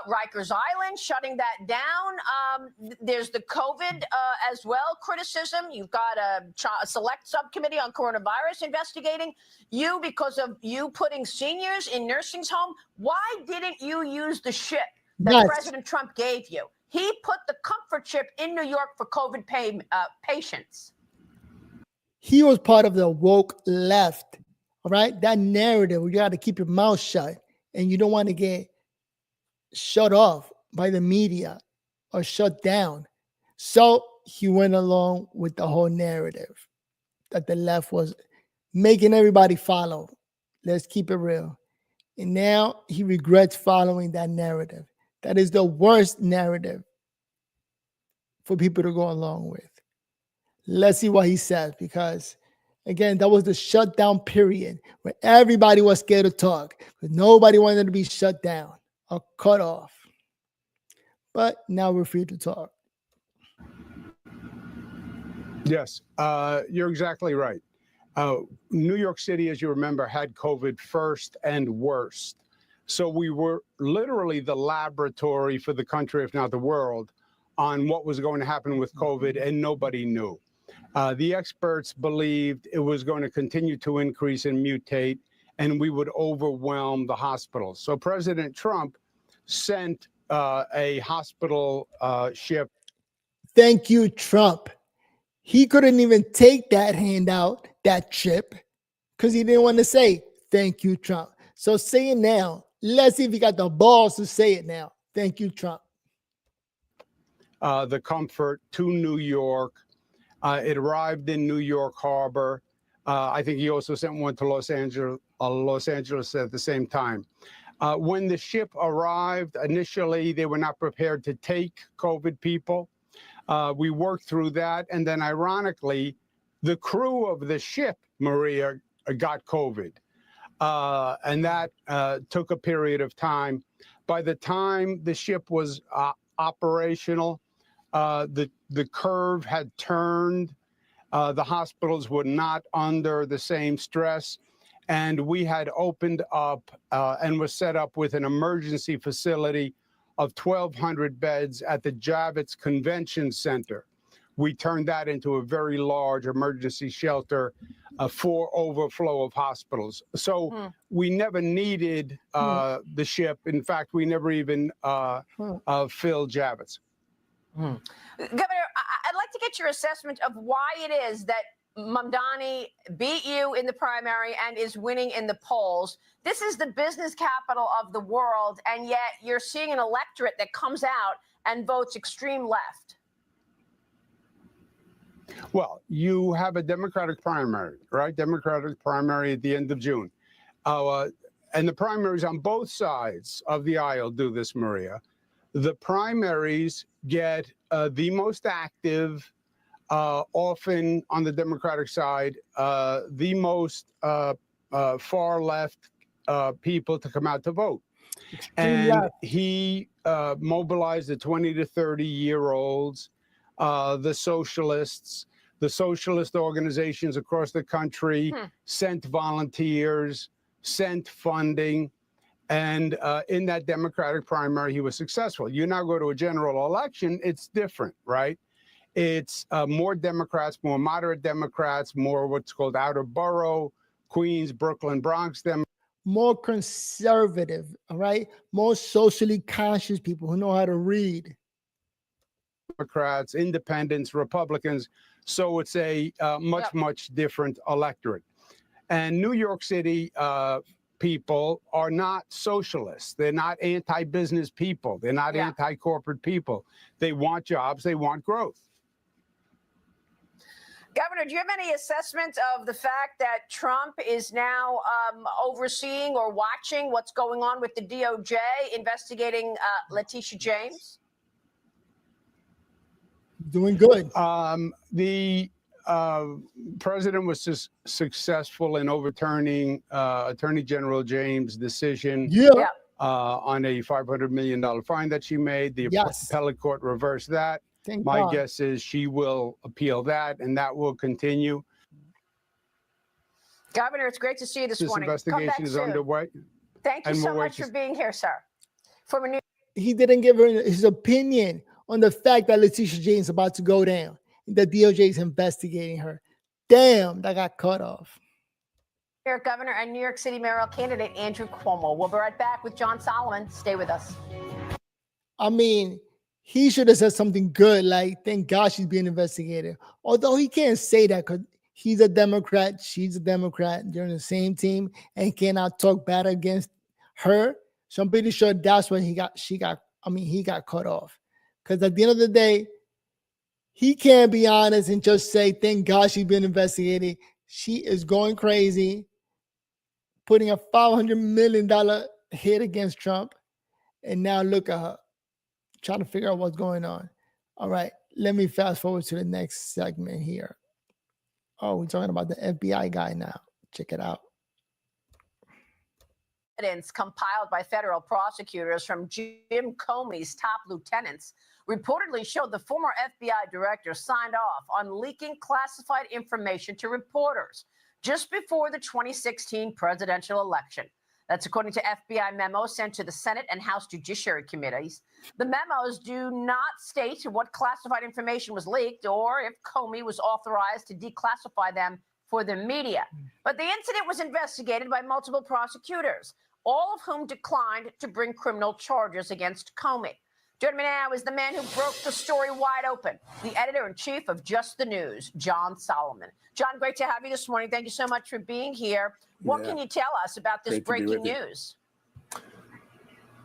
Rikers Island, shutting that down? There's the COVID as well criticism. You've got a select subcommittee on coronavirus investigating you because of you putting seniors in nursing home. Why didn't you use the ship that President Trump gave you? He put the comfort ship in New York for COVID patients. He was part of the woke left, all right? That narrative where you got to keep your mouth shut and you don't want to get shut off by the media or shut down. So he went along with the whole narrative that the left was making everybody follow. Let's keep it real. And now he regrets following that narrative. That is the worst narrative for people to go along with. Let's see what he says, because again, that was the shutdown period where everybody was scared to talk, because nobody wanted to be shut down or cut off. But now we're free to talk. Yes, you're exactly right. New York City, as you remember, had COVID first and worst. So we were literally the laboratory for the country, if not the world, on what was going to happen with COVID, and nobody knew. The experts believed it was going to continue to increase and mutate, and we would overwhelm the hospitals. So President Trump sent a hospital ship. Thank you, Trump. He couldn't even take that handout, that chip, because he didn't want to say, thank you, Trump. So say it now. Let's see if he got the balls to say it now. Thank you, Trump. The comfort to New York. It arrived in New York Harbor. I think he also sent one to Los Angeles at the same time. When the ship arrived, initially, they were not prepared to take COVID people. We worked through that. And then ironically, the crew of the ship, Maria, got COVID. And that took a period of time. By the time the ship was operational, the curve had turned. The hospitals were not under the same stress. And we had opened up and was set up with an emergency facility of 1,200 beds at the ᗷᖇEᗩKITG Convention Center. We turned that into a very large emergency shelter for overflow of hospitals. So we never needed the ship. In fact, we never even filled ᗷᖇEᗩKITG. Governor, I'd like to get your assessment of why it is that Mamdani beat you in the primary and is winning in the polls. This is the business capital of the world, and yet you're seeing an electorate that comes out and votes extreme left. Well, you have a Democratic primary, right? Democratic primary at the end of June. And the primaries on both sides of the aisle do this, Maria. The primaries get the most active, often on the Democratic side, the most far left people to come out to vote. And he mobilized the 20 to 30-year-olds, the socialists, the socialist organizations across the country, sent volunteers, sent funding. And in that Democratic primary, he was successful. You now go to a general election, it's different, right? It's more Democrats, more moderate Democrats, more what's called outer borough, Queens, Brooklyn, Bronx Democrats. More conservative, all right? More socially conscious people who know how to read. Democrats, independents, Republicans. So it's a much different electorate. And New York City people are not socialists. They're not anti-business people. They're not anti-corporate people. They want jobs. They want growth. Governor, do you have any assessment of the fact that Trump is now overseeing or watching what's going on with the DOJ investigating Letitia James? Doing good. The president was successful in overturning Attorney General James' decision on a $500 million fine that she made. The appellate court reversed that. My guess is she will appeal that, and that will continue. Governor, it's great to see you this morning. This investigation is underway. Thank you so much for being here, sir. He didn't give her his opinion on the fact that Letitia James is about to go down. The DOJ is investigating her. Damn, that got cut off. Here, Governor and New York City mayoral candidate Andrew Cuomo. We'll be right back with John Solomon. Stay with us. I mean, he should have said something good, like, thank God she's being investigated. Although he can't say that because he's a Democrat, she's a Democrat, they're on the same team, and cannot talk bad against her. So I'm pretty sure that's when he got cut off. Because at the end of the day, he can't be honest and just say, thank God she's been investigated. She is going crazy, putting a $500 million hit against Trump. And now look at her, trying to figure out what's going on. All right, let me fast forward to the next segment here. Oh, we're talking about the FBI guy now. Check it out. evidence compiled by federal prosecutors from Jim Comey's top lieutenants reportedly showed the former FBI director signed off on leaking classified information to reporters just before the 2016 presidential election. That's according to FBI memos sent to the Senate and House Judiciary Committees. The memos do not state what classified information was leaked or if Comey was authorized to declassify them for the media. But the incident was investigated by multiple prosecutors, all of whom declined to bring criminal charges against Comey. Joining me now is the man who broke the story wide open, the editor-in-chief of Just the News, John Solomon. John, great to have you this morning. Thank you so much for being here. What can you tell us about this breaking news?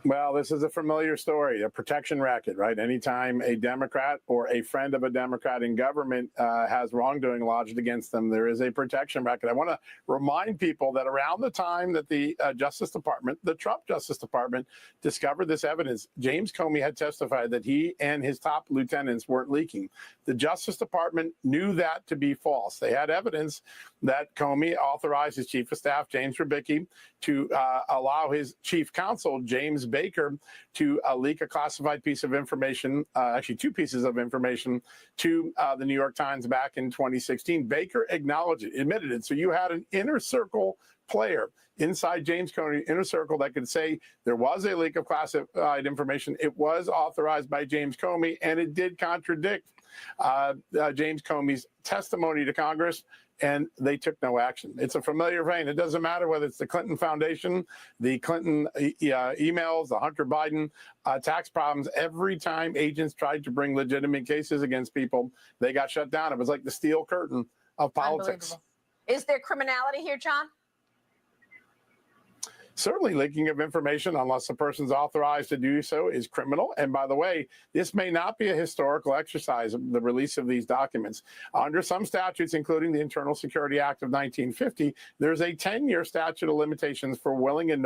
Well, this is a familiar story, a protection racket, right? Anytime a Democrat or a friend of a Democrat in government has wrongdoing lodged against them, there is a protection racket. I want to remind people that around the time that the Justice Department, the Trump Justice Department, discovered this evidence, James Comey had testified that he and his top lieutenants weren't leaking. The Justice Department knew that to be false. They had evidence that Comey authorized his chief of staff, James Tabrycki, to allow his chief counsel, James Baker, to leak a classified piece of information, actually two pieces of information, to the New York Times back in 2016. Baker acknowledged it, admitted it. So you had an inner circle player inside James Comey, inner circle, that could say there was a leak of classified information. It was authorized by James Comey, and it did contradict James Comey's testimony to Congress, and they took no action. It's a familiar vein. It doesn't matter whether it's the Clinton Foundation, the Clinton emails, the Hunter Biden tax problems. Every time agents tried to bring legitimate cases against people, they got shut down. It was like the steel curtain of politics. Is there criminality here, John? Certainly leaking of information, unless the person's authorized to do so, is criminal. And by the way, this may not be a historical exercise, the release of these documents. Under some statutes, including the Internal Security Act of 1950, there's a 10-year statute of limitations for willing and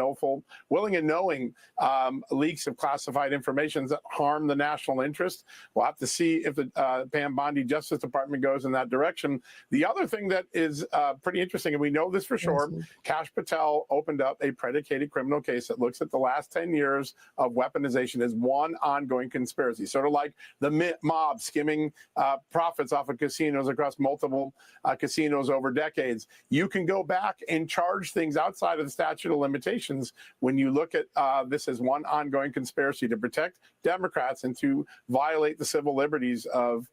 knowing leaks of classified information that harm the national interest. We'll have to see if the Pam Bondi Justice Department goes in that direction. The other thing that is pretty interesting, and we know this for sure, Kash Patel opened up a predicated criminal case that looks at the last 10 years of weaponization as one ongoing conspiracy, sort of like the mob skimming profits off of casinos across multiple casinos over decades. You can go back and charge things outside of the statute of limitations when you look at this as one ongoing conspiracy to protect Democrats and to violate the civil liberties of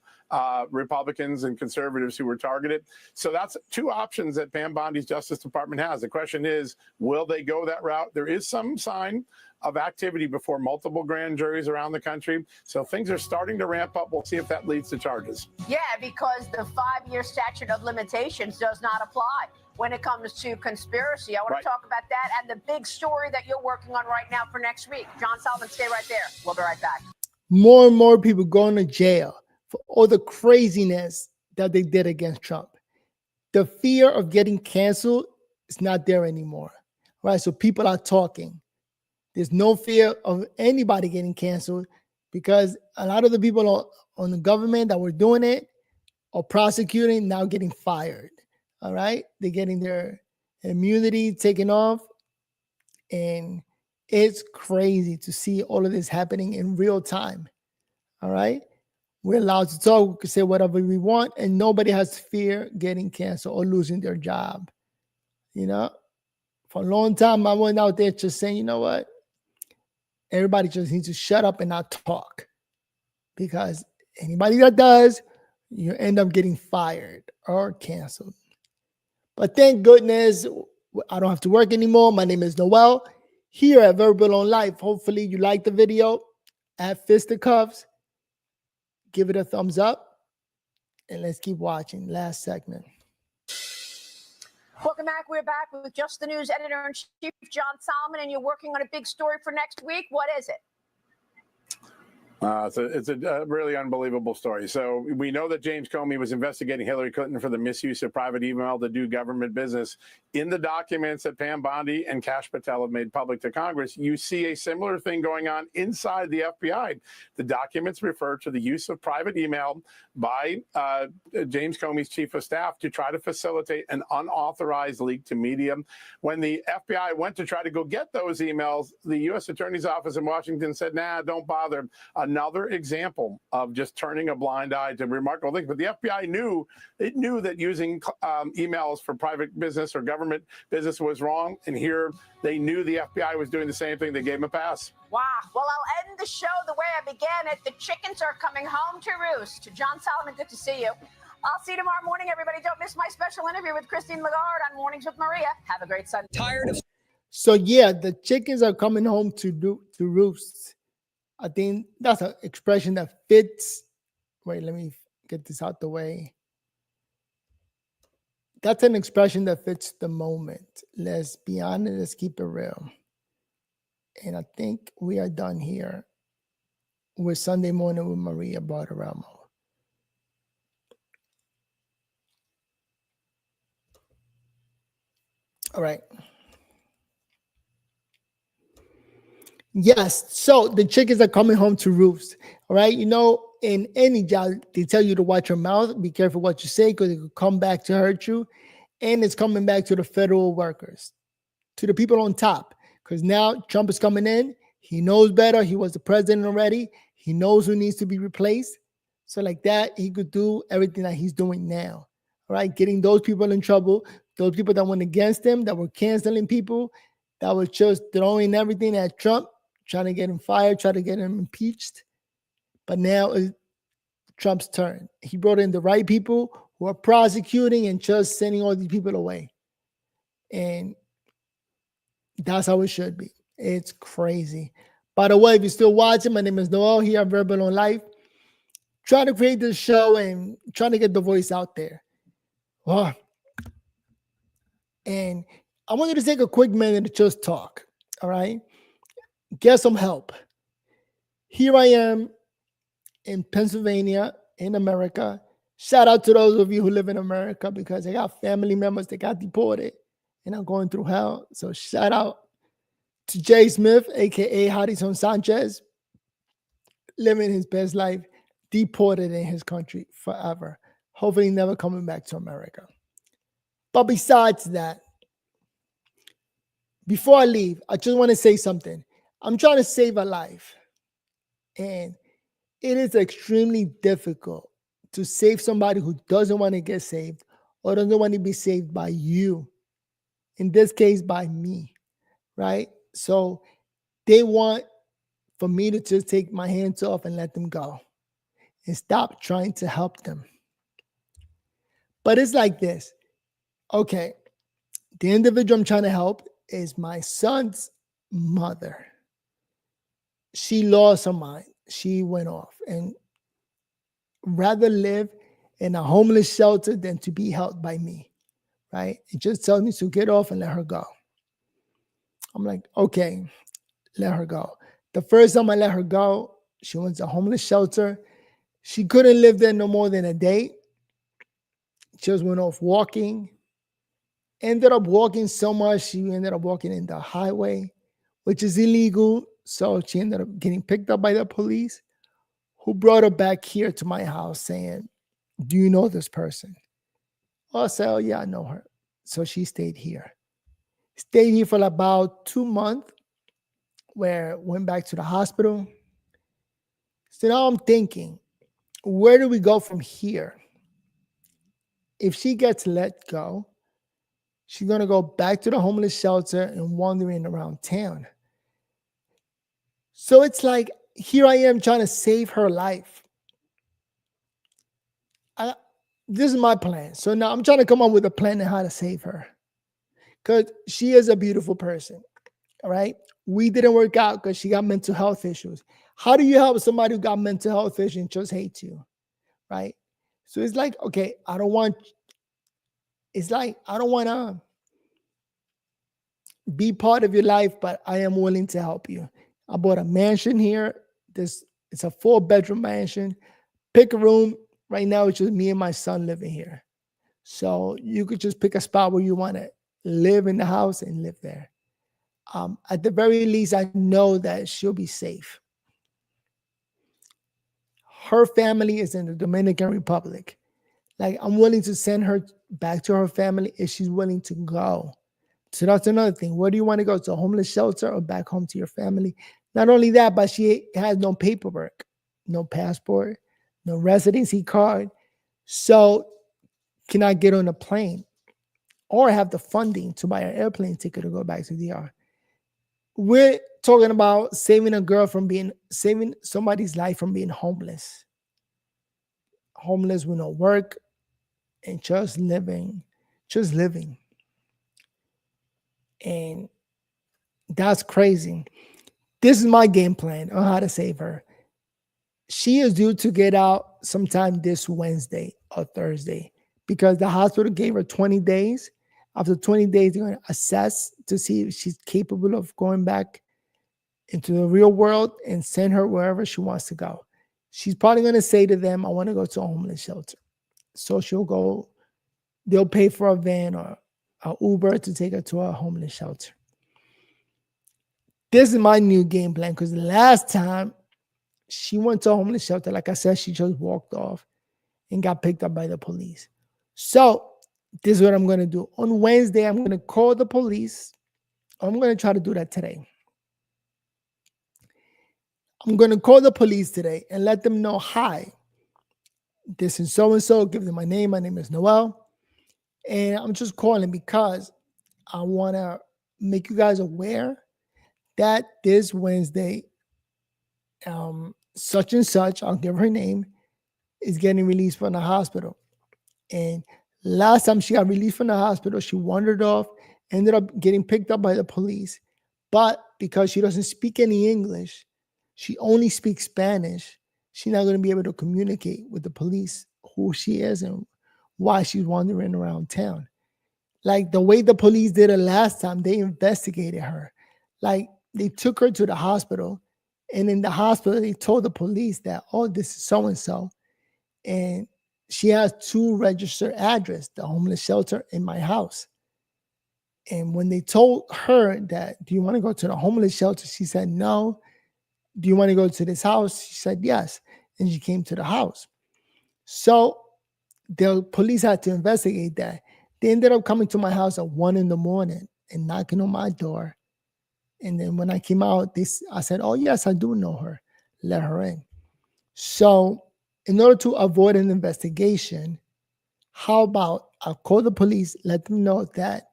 Republicans and conservatives who were targeted. So that's two options that Pam Bondi's Justice Department has. The question is, will they go that route? There is some sign of activity before multiple grand juries around the country. So things are starting to ramp up. We'll see if that leads to charges. Yeah, because the 5-year statute of limitations does not apply when it comes to conspiracy. I want to talk about that and the big story that you're working on right now for next week. John Solomon, stay right there. We'll be right back. More and more people going to jail for all the craziness that they did against Trump. The fear of getting canceled is not there anymore, right? So people are talking. There's no fear of anybody getting canceled because a lot of the people on the government that were doing it or prosecuting now getting fired, all right? They're getting their immunity taken off, and it's crazy to see all of this happening in real time, all right? We're allowed to talk, we can say whatever we want, and nobody has fear getting canceled or losing their job. You know, for a long time, I went out there just saying, you know what? Everybody just needs to shut up and not talk, because anybody that does, you end up getting fired or canceled. But thank goodness, I don't have to work anymore. My name is Noel here at Verbal on Life. Hopefully you like the video. At Fisticuffs, give it a thumbs up, and let's keep watching. Last segment. Welcome back. We're back with Just the News editor-in-chief, John Solomon, and you're working on a big story for next week. What is it? It's a really unbelievable story. So we know that James Comey was investigating Hillary Clinton for the misuse of private email to do government business. in the documents that Pam Bondi and Kash Patel have made public to Congress, you see a similar thing going on inside the FBI. The documents refer to the use of private email by James Comey's chief of staff to try to facilitate an unauthorized leak to media. When the FBI went to try to go get those emails, the U.S. Attorney's Office in Washington said, nah, don't bother. Another example of just turning a blind eye to remarkable things. But the FBI knew that using emails for private business or government business was wrong, and here they knew the FBI was doing the same thing. They gave him a pass. Wow. Well, I'll end the show the way I began it. The chickens are coming home to roost. John Solomon, good to see you. I'll see you tomorrow morning, everybody. Don't miss my special interview with Christine Lagarde on Mornings with Maria. Have a great Sunday. So yeah, the chickens are coming home to roost. I think that's an expression that fits. Wait, let me get this out the way. That's an expression that fits the moment. Let's be honest. Let's keep it real. And I think we are done here with Sunday Morning with Maria Bartiromo. All right. Yes. So the chickens are coming home to roost. All right. You know, in any job, they tell you to watch your mouth. Be careful what you say because it could come back to hurt you. And it's coming back to the federal workers, to the people on top. Because now Trump is coming in. He knows better. He was the president already. He knows who needs to be replaced. So like that, he could do everything that he's doing now. All right. Getting those people in trouble, those people that went against him, that were canceling people, that were just throwing everything at Trump, trying to get him fired, trying to get him impeached. But now it's Trump's turn. He brought in the right people who are prosecuting and just sending all these people away. And that's how it should be. It's crazy. By the way, if you're still watching, my name is Noel here at Verbal on Life. Trying to create this show and trying to get the voice out there. Oh. And I want you to take a quick minute to just talk. All right? Get some help. Here I am in Pennsylvania, in America. Shout out to those of you who live in America because I got family members that got deported and I'm going through hell. So shout out to Jay Smith, a.k.a. Harrison Sanchez, living his best life, deported in his country forever. Hopefully never coming back to America. But besides that, before I leave, I just want to say something. I'm trying to save a life. And it is extremely difficult to save somebody who doesn't want to get saved or doesn't want to be saved by you. In this case, by me, right? So they want for me to just take my hands off and let them go and stop trying to help them. But it's like this. Okay, the individual I'm trying to help is my son's mother. She lost her mind. She went off and rather live in a homeless shelter than to be helped by me, right? It just tells me to get off and let her go. I'm like, okay, let her go. The first time I let her go, she went to a homeless shelter. She couldn't live there no more than a day. She just went off walking. Ended up walking so much, she ended up walking in the highway, which is illegal. So she ended up getting picked up by the police, who brought her back here to my house saying, do you know this person? I said, oh, yeah, I know her. So she stayed here. Stayed here for about 2 months, where went back to the hospital. So now I'm thinking, where do we go from here? If she gets let go, she's going to go back to the homeless shelter and wandering around town. So it's like, here I am trying to save her life. This is my plan. So now I'm trying to come up with a plan on how to save her. Because she is a beautiful person. All right. We didn't work out because she got mental health issues. How do you help somebody who got mental health issues and just hates you? Right. So it's like, okay, I don't want to be part of your life, but I am willing to help you. I bought a mansion here. It's a 4-bedroom mansion. Pick a room. Right now, it's just me and my son living here. So you could just pick a spot where you want to live in the house and live there. At the very least, I know that she'll be safe. Her family is in the Dominican Republic. Like, I'm willing to send her back to her family if she's willing to go. So that's another thing. Where do you want to go? To a homeless shelter or back home to your family? Not only that, but she has no paperwork, no passport, no residency card. So cannot get on a plane or have the funding to buy an airplane ticket to go back to DR. We're talking about saving somebody's life from being homeless. Homeless with no work and just living. And that's crazy. This is my game plan on how to save her. She is due to get out sometime this Wednesday or Thursday because the hospital gave her 20 days. After 20 days, they're going to assess to see if she's capable of going back into the real world and send her wherever she wants to go. She's probably going to say to them, I want to go to a homeless shelter. So she'll go, they'll pay for a van or an Uber to take her to a homeless shelter. This is my new game plan because the last time she went to a homeless shelter, like I said, she just walked off and got picked up by the police. So this is what I'm going to do. On Wednesday, I'm going to call the police. I'm going to try to do that today. I'm going to call the police today and let them know, hi, this is so-and-so. Give them my name. My name is Noel. And I'm just calling because I want to make you guys aware that this Wednesday, such and such, I'll give her name, is getting released from the hospital. And last time she got released from the hospital, she wandered off, ended up getting picked up by the police. But because she doesn't speak any English, she only speaks Spanish, she's not going to be able to communicate with the police who she is and why she's wandering around town. Like the way the police did it last time, they investigated her. Like they took her to the hospital, and in the hospital, they told the police that, oh, this is so-and-so. And she has 2 registered addresses, the homeless shelter and my house. And when they told her that, do you want to go to the homeless shelter? She said, no. Do you want to go to this house? She said, yes. And she came to the house. So the police had to investigate that. They ended up coming to my house at 1 a.m. and knocking on my door. And then when I came out, I said, oh, yes, I do know her. Let her in. So in order to avoid an investigation, how about I'll call the police, let them know that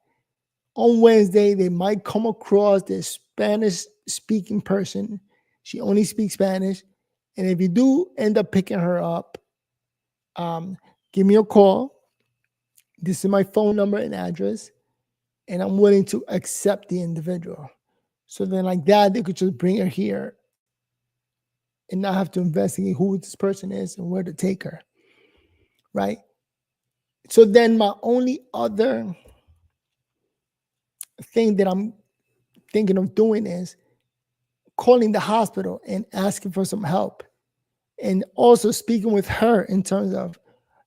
on Wednesday, they might come across this Spanish-speaking person. She only speaks Spanish. And if you do end up picking her up, give me a call. This is my phone number and address. And I'm willing to accept the individual. So then like that, they could just bring her here and not have to investigate who this person is and where to take her, right? So then my only other thing that I'm thinking of doing is calling the hospital and asking for some help. And also speaking with her in terms of,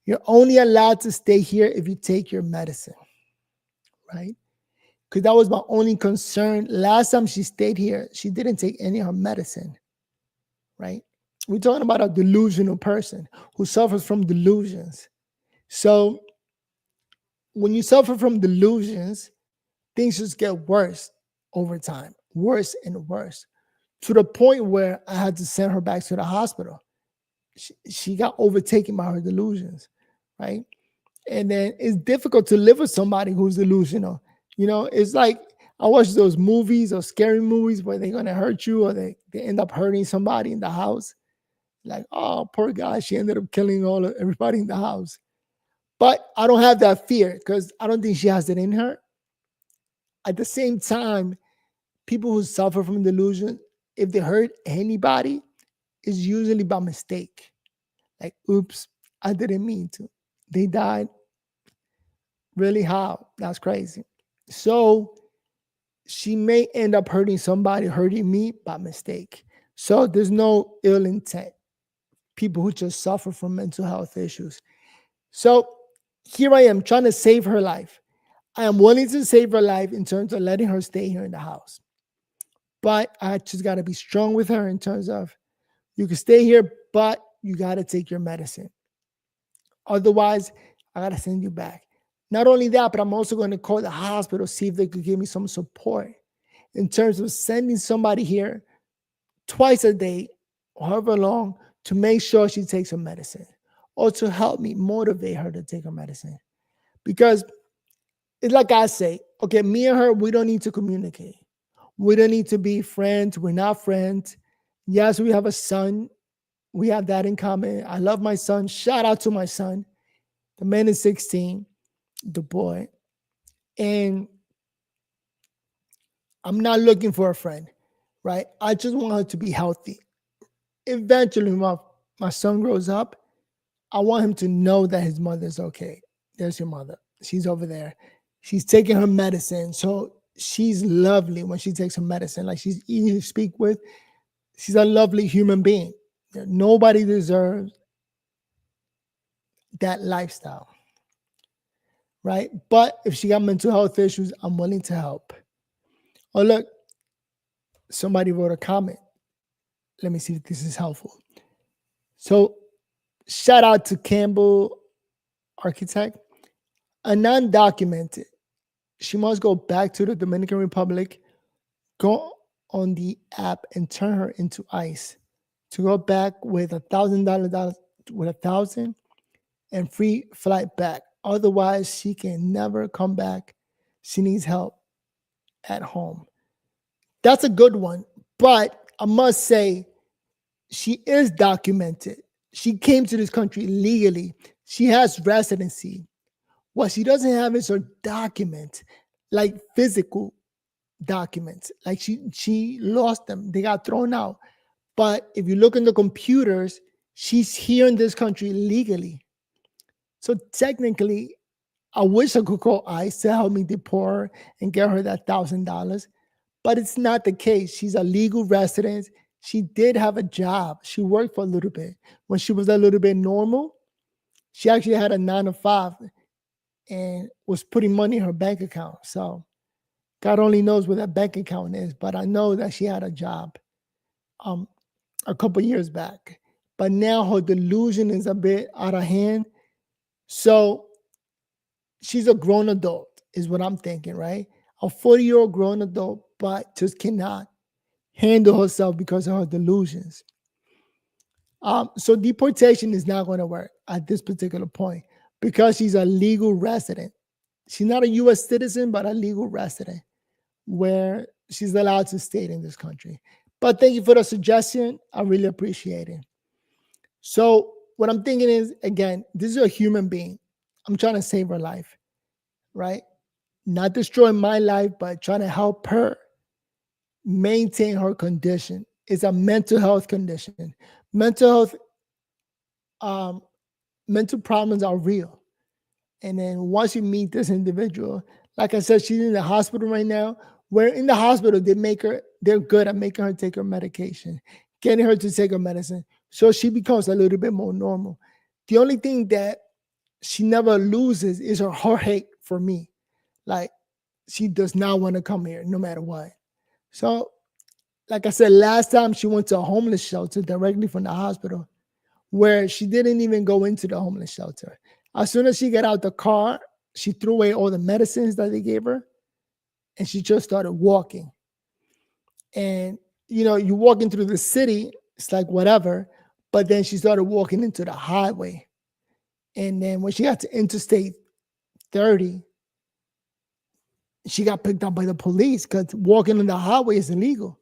you're only allowed to stay here if you take your medicine, right? Because that was my only concern. Last time she stayed here, she didn't take any of her medicine, right? We're talking about a delusional person who suffers from delusions. So when you suffer from delusions, things just get worse over time, worse and worse, to the point where I had to send her back to the hospital. She got overtaken by her delusions, right? And then it's difficult to live with somebody who's delusional. You know, it's like I watch those movies or scary movies where they're going to hurt you or they end up hurting somebody in the house. Like, oh, poor guy, she ended up killing everybody in the house. But I don't have that fear because I don't think she has it in her. At the same time, people who suffer from delusion, if they hurt anybody, it's usually by mistake. Like, oops, I didn't mean to. They died. Really? How? That's crazy. So she may end up hurting somebody, hurting me by mistake. So there's no ill intent. People who just suffer from mental health issues. So here I am trying to save her life. I am willing to save her life in terms of letting her stay here in the house. But I just got to be strong with her in terms of, you can stay here, but you got to take your medicine. Otherwise, I got to send you back. Not only that, but I'm also going to call the hospital, see if they could give me some support in terms of sending somebody here twice a day, however long, to make sure she takes her medicine, or to help me motivate her to take her medicine. Because it's like I say, okay, me and her, we don't need to communicate. We don't need to be friends. We're not friends. Yes, we have a son. We have that in common. I love my son. Shout out to my son. The man is 16, the boy. And I'm not looking for a friend, right? I just want her to be healthy. Eventually, when my son grows up, I want him to know that his mother's okay. There's your mother. She's over there. She's taking her medicine. So she's lovely when she takes her medicine. Like, she's easy to speak with. She's a lovely human being. Nobody deserves that lifestyle, right? But if she got mental health issues, I'm willing to help. Oh, look, somebody wrote a comment. Let me see if this is helpful. So shout out to Campbell Architect. A non-documented, she must go back to the Dominican Republic, go on the app and turn her into ICE to go back with $1,000, with $1,000 and free flight back. Otherwise, she can never come back. She needs help at home. That's a good one. But I must say, she is documented. She came to this country legally. She has residency. What she doesn't have is her documents, like physical documents. Like, she lost them. They got thrown out. But if you look in the computers, she's here in this country legally. So technically, I wish I could call ICE to help me deport her and get her that $1,000. But it's not the case. She's a legal resident. She did have a job. She worked for a little bit. When she was a little bit normal, she actually had a 9-to-5 and was putting money in her bank account. So God only knows where that bank account is. But I know that she had a job a couple years back. But now her delusion is a bit out of hand. So she's a grown adult, is what I'm thinking, right? A 40-year-old grown adult, but just cannot handle herself because of her delusions. So deportation is not going to work at this particular point because she's a legal resident. She's not a U.S. citizen, but a legal resident where she's allowed to stay in this country. But thank you for the suggestion. I really appreciate it. So what I'm thinking is, again, this is a human being. I'm trying to save her life, right? Not destroying my life, but trying to help her maintain her condition. It's a mental health condition. Mental problems are real. And then once you meet this individual, like I said, she's in the hospital right now. Where in the hospital, they're good at making her take her medication, getting her to take her medicine. So she becomes a little bit more normal. The only thing that she never loses is her hate for me. Like, she does not want to come here no matter what. So, like I said, last time she went to a homeless shelter directly from the hospital, where she didn't even go into the homeless shelter. As soon as she got out the car, she threw away all the medicines that they gave her, and she just started walking. And, you walking through the city, it's like whatever, but then she started walking into the highway. And then when she got to Interstate 30, she got picked up by the police because walking on the highway is illegal.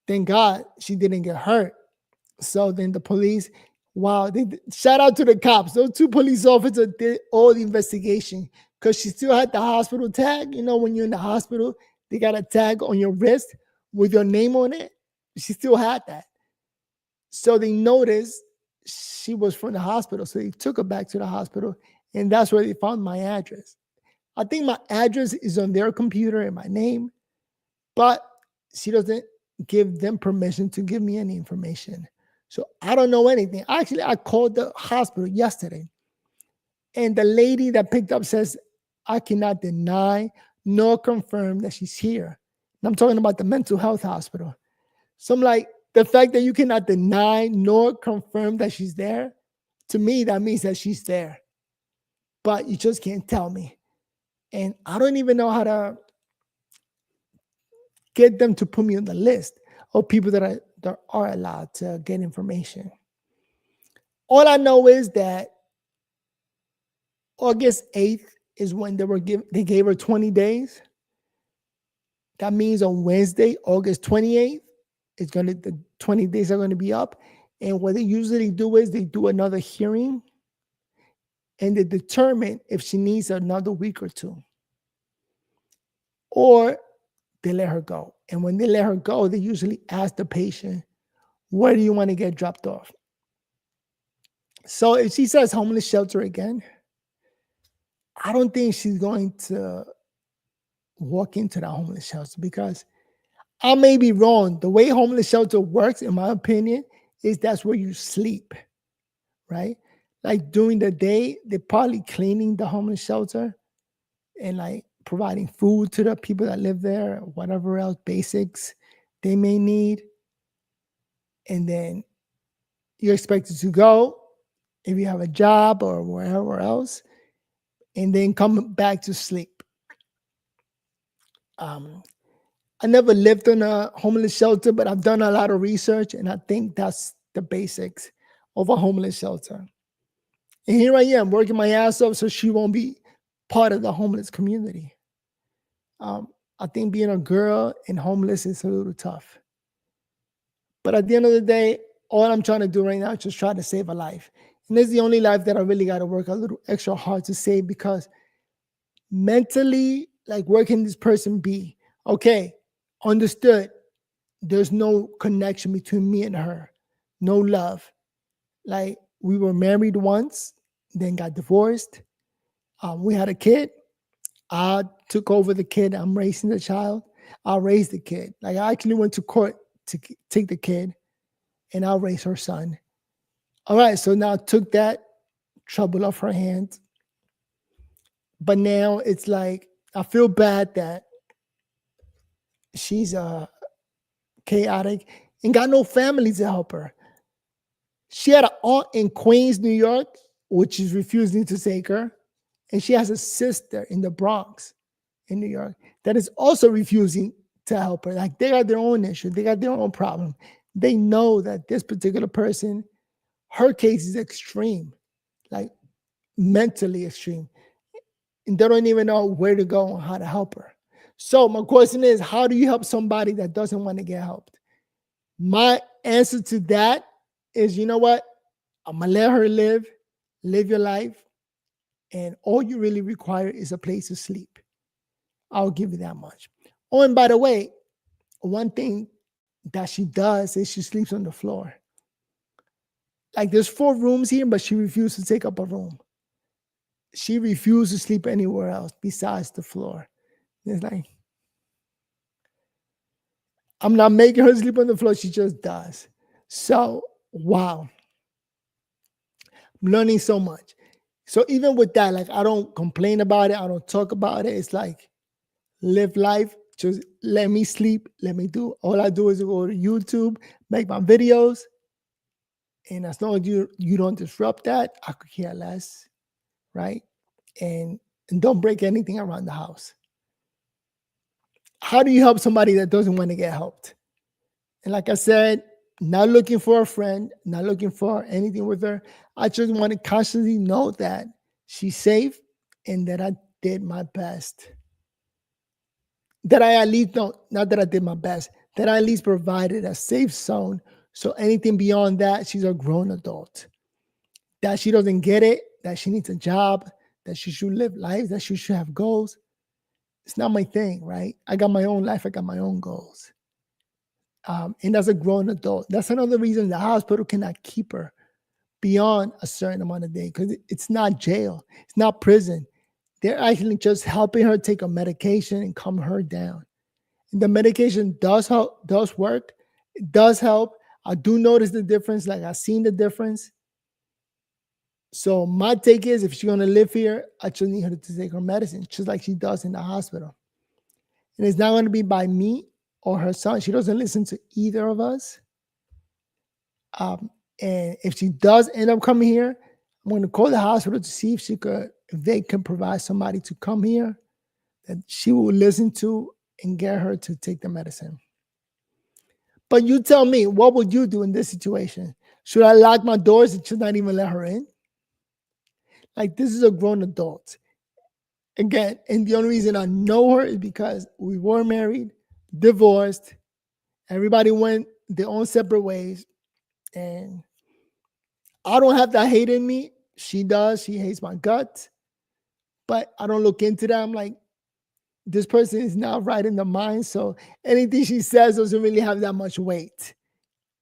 Thank God she didn't get hurt. So then the police, shout out to the cops. Those 2 police officers did all the investigation because she still had the hospital tag. When you're in the hospital, they got a tag on your wrist with your name on it. She still had that. So they noticed she was from the hospital. So they took her back to the hospital, and that's where they found my address. I think my address is on their computer and my name, but she doesn't give them permission to give me any information. So I don't know anything. Actually, I called the hospital yesterday, and the lady that picked up says, I cannot deny nor confirm that she's here. And I'm talking about the mental health hospital. So I'm like, the fact that you cannot deny nor confirm that she's there, to me, that means that she's there. But you just can't tell me. And I don't even know how to get them to put me on the list of people that are allowed to get information. All I know is that August 8th is when they gave her 20 days. That means on Wednesday, August 28th, the 20 days are going to be up. And what they usually do is they do another hearing and they determine if she needs another week or two. Or they let her go. And when they let her go, they usually ask the patient, where do you want to get dropped off? So if she says homeless shelter again, I don't think she's going to walk into that homeless shelter, because I may be wrong. The way homeless shelter works, in my opinion, is that's where you sleep, right? Like during the day, they're probably cleaning the homeless shelter and like providing food to the people that live there, whatever else basics they may need. And then you're expected to go if you have a job or wherever else, and then come back to sleep. I never lived in a homeless shelter, but I've done a lot of research, and I think that's the basics of a homeless shelter. And here I am working my ass off so she won't be part of the homeless community. I think being a girl and homeless is a little tough. But at the end of the day, all I'm trying to do right now is just try to save a life. And this is the only life that I really got to work a little extra hard to save, because mentally, like, where can this person be? Okay, understood. There's no connection between me and her. No love. Like, we were married once, then got divorced. We had a kid. I took over the kid. I'm raising the child. I raised the kid. Like, I actually went to court to take the kid, and I'll raise her son. All right, so now I took that trouble off her hands. But now it's like, I feel bad that she's chaotic and got no family to help her. She had an aunt in Queens, New York, which is refusing to take her. And she has a sister in the Bronx in New York that is also refusing to help her. Like, they got their own issue. They got their own problem. They know that this particular person, her case is extreme, like mentally extreme. And they don't even know where to go and how to help her. So my question is, how do you help somebody that doesn't want to get helped? My answer to that is, you know what? I'm going to let her live your life. And all you really require is a place to sleep. I'll give you that much. Oh, and by the way, one thing that she does is she sleeps on the floor. Like, there's 4 rooms here, but she refused to take up a room. She refused to sleep anywhere else besides the floor. It's like, I'm not making her sleep on the floor. She just does. So, wow. I'm learning so much. So even with that, like, I don't complain about it. I don't talk about it. It's like, live life. Just let me sleep. Let me do. All I do is go to YouTube, make my videos. And as long as you don't disrupt that, I could care less. Right? And don't break anything around the house. How do you help somebody that doesn't want to get helped? And like I said, not looking for a friend, not looking for anything with her. I just want to constantly know that she's safe and that I did my best. That I at least, not that I did my best, that I at least provided a safe zone. So anything beyond that, she's a grown adult. That she doesn't get it, that she needs a job, that she should live life, that she should have goals. It's not my thing, right? I got my own life. I got my own goals. And as a grown adult, that's another reason the hospital cannot keep her beyond a certain amount of days, because it's not jail. It's not prison. They're actually just helping her take a medication and calm her down. And the medication does help, does work. It does help. I do notice the difference. Like, I've seen the difference. So my take is, if she's going to live here, I just need her to take her medicine, just like she does in the hospital. And it's not going to be by me or her son. She doesn't listen to either of us. And if she does end up coming here, I'm going to call the hospital to see if they can provide somebody to come here that she will listen to and get her to take the medicine. But you tell me, what would you do in this situation? Should I lock my doors and just not even let her in? Like, this is a grown adult. Again, and the only reason I know her is because we were married, divorced, everybody went their own separate ways, and I don't have that hate in me. She does. She hates my guts, but I don't look into that. I'm like, this person is not right in the mind, so anything she says doesn't really have that much weight.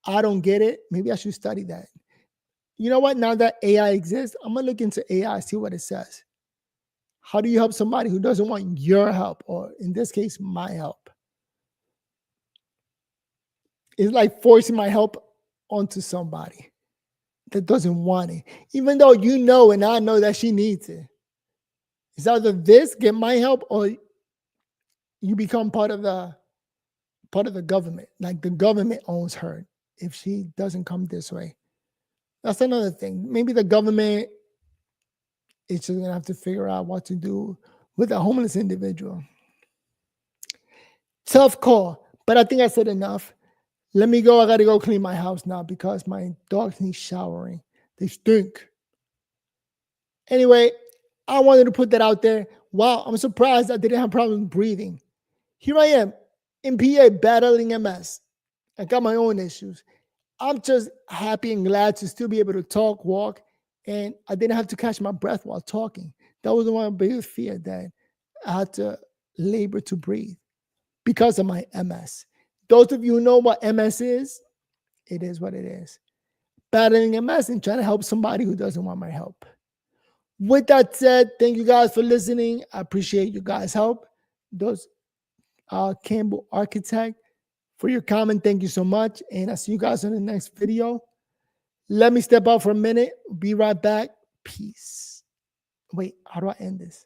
I don't get it. Maybe I should study that. You know what? Now that AI exists, I'm going to look into AI, see what it says. How do you help somebody who doesn't want your help, or in this case, my help? It's like forcing my help onto somebody that doesn't want it, even though you know and I know that she needs it. It's either this, get my help, or you become part of the government. Like, the government owns her if she doesn't come this way. That's another thing. Maybe the government is just gonna have to figure out what to do with a homeless individual. Tough call, but I think I said enough. Let me go. I gotta go clean my house now because my dogs need showering. They stink. Anyway, I wanted to put that out there. Wow, I'm surprised I didn't have problems breathing. Here I am in PA battling MS. I got my own issues. I'm just happy and glad to still be able to talk, walk, and I didn't have to catch my breath while talking. That was the one biggest fear, that I had to labor to breathe because of my MS. Those of you who know what MS is, it is what it is. Battling MS and trying to help somebody who doesn't want my help. With that said, thank you guys for listening. I appreciate you guys' help. Those Campbell Architect, for your comment, thank you so much. And I'll see you guys in the next video. Let me step out for a minute. Be right back. Peace. Wait, how do I end this?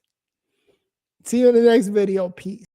See you in the next video. Peace.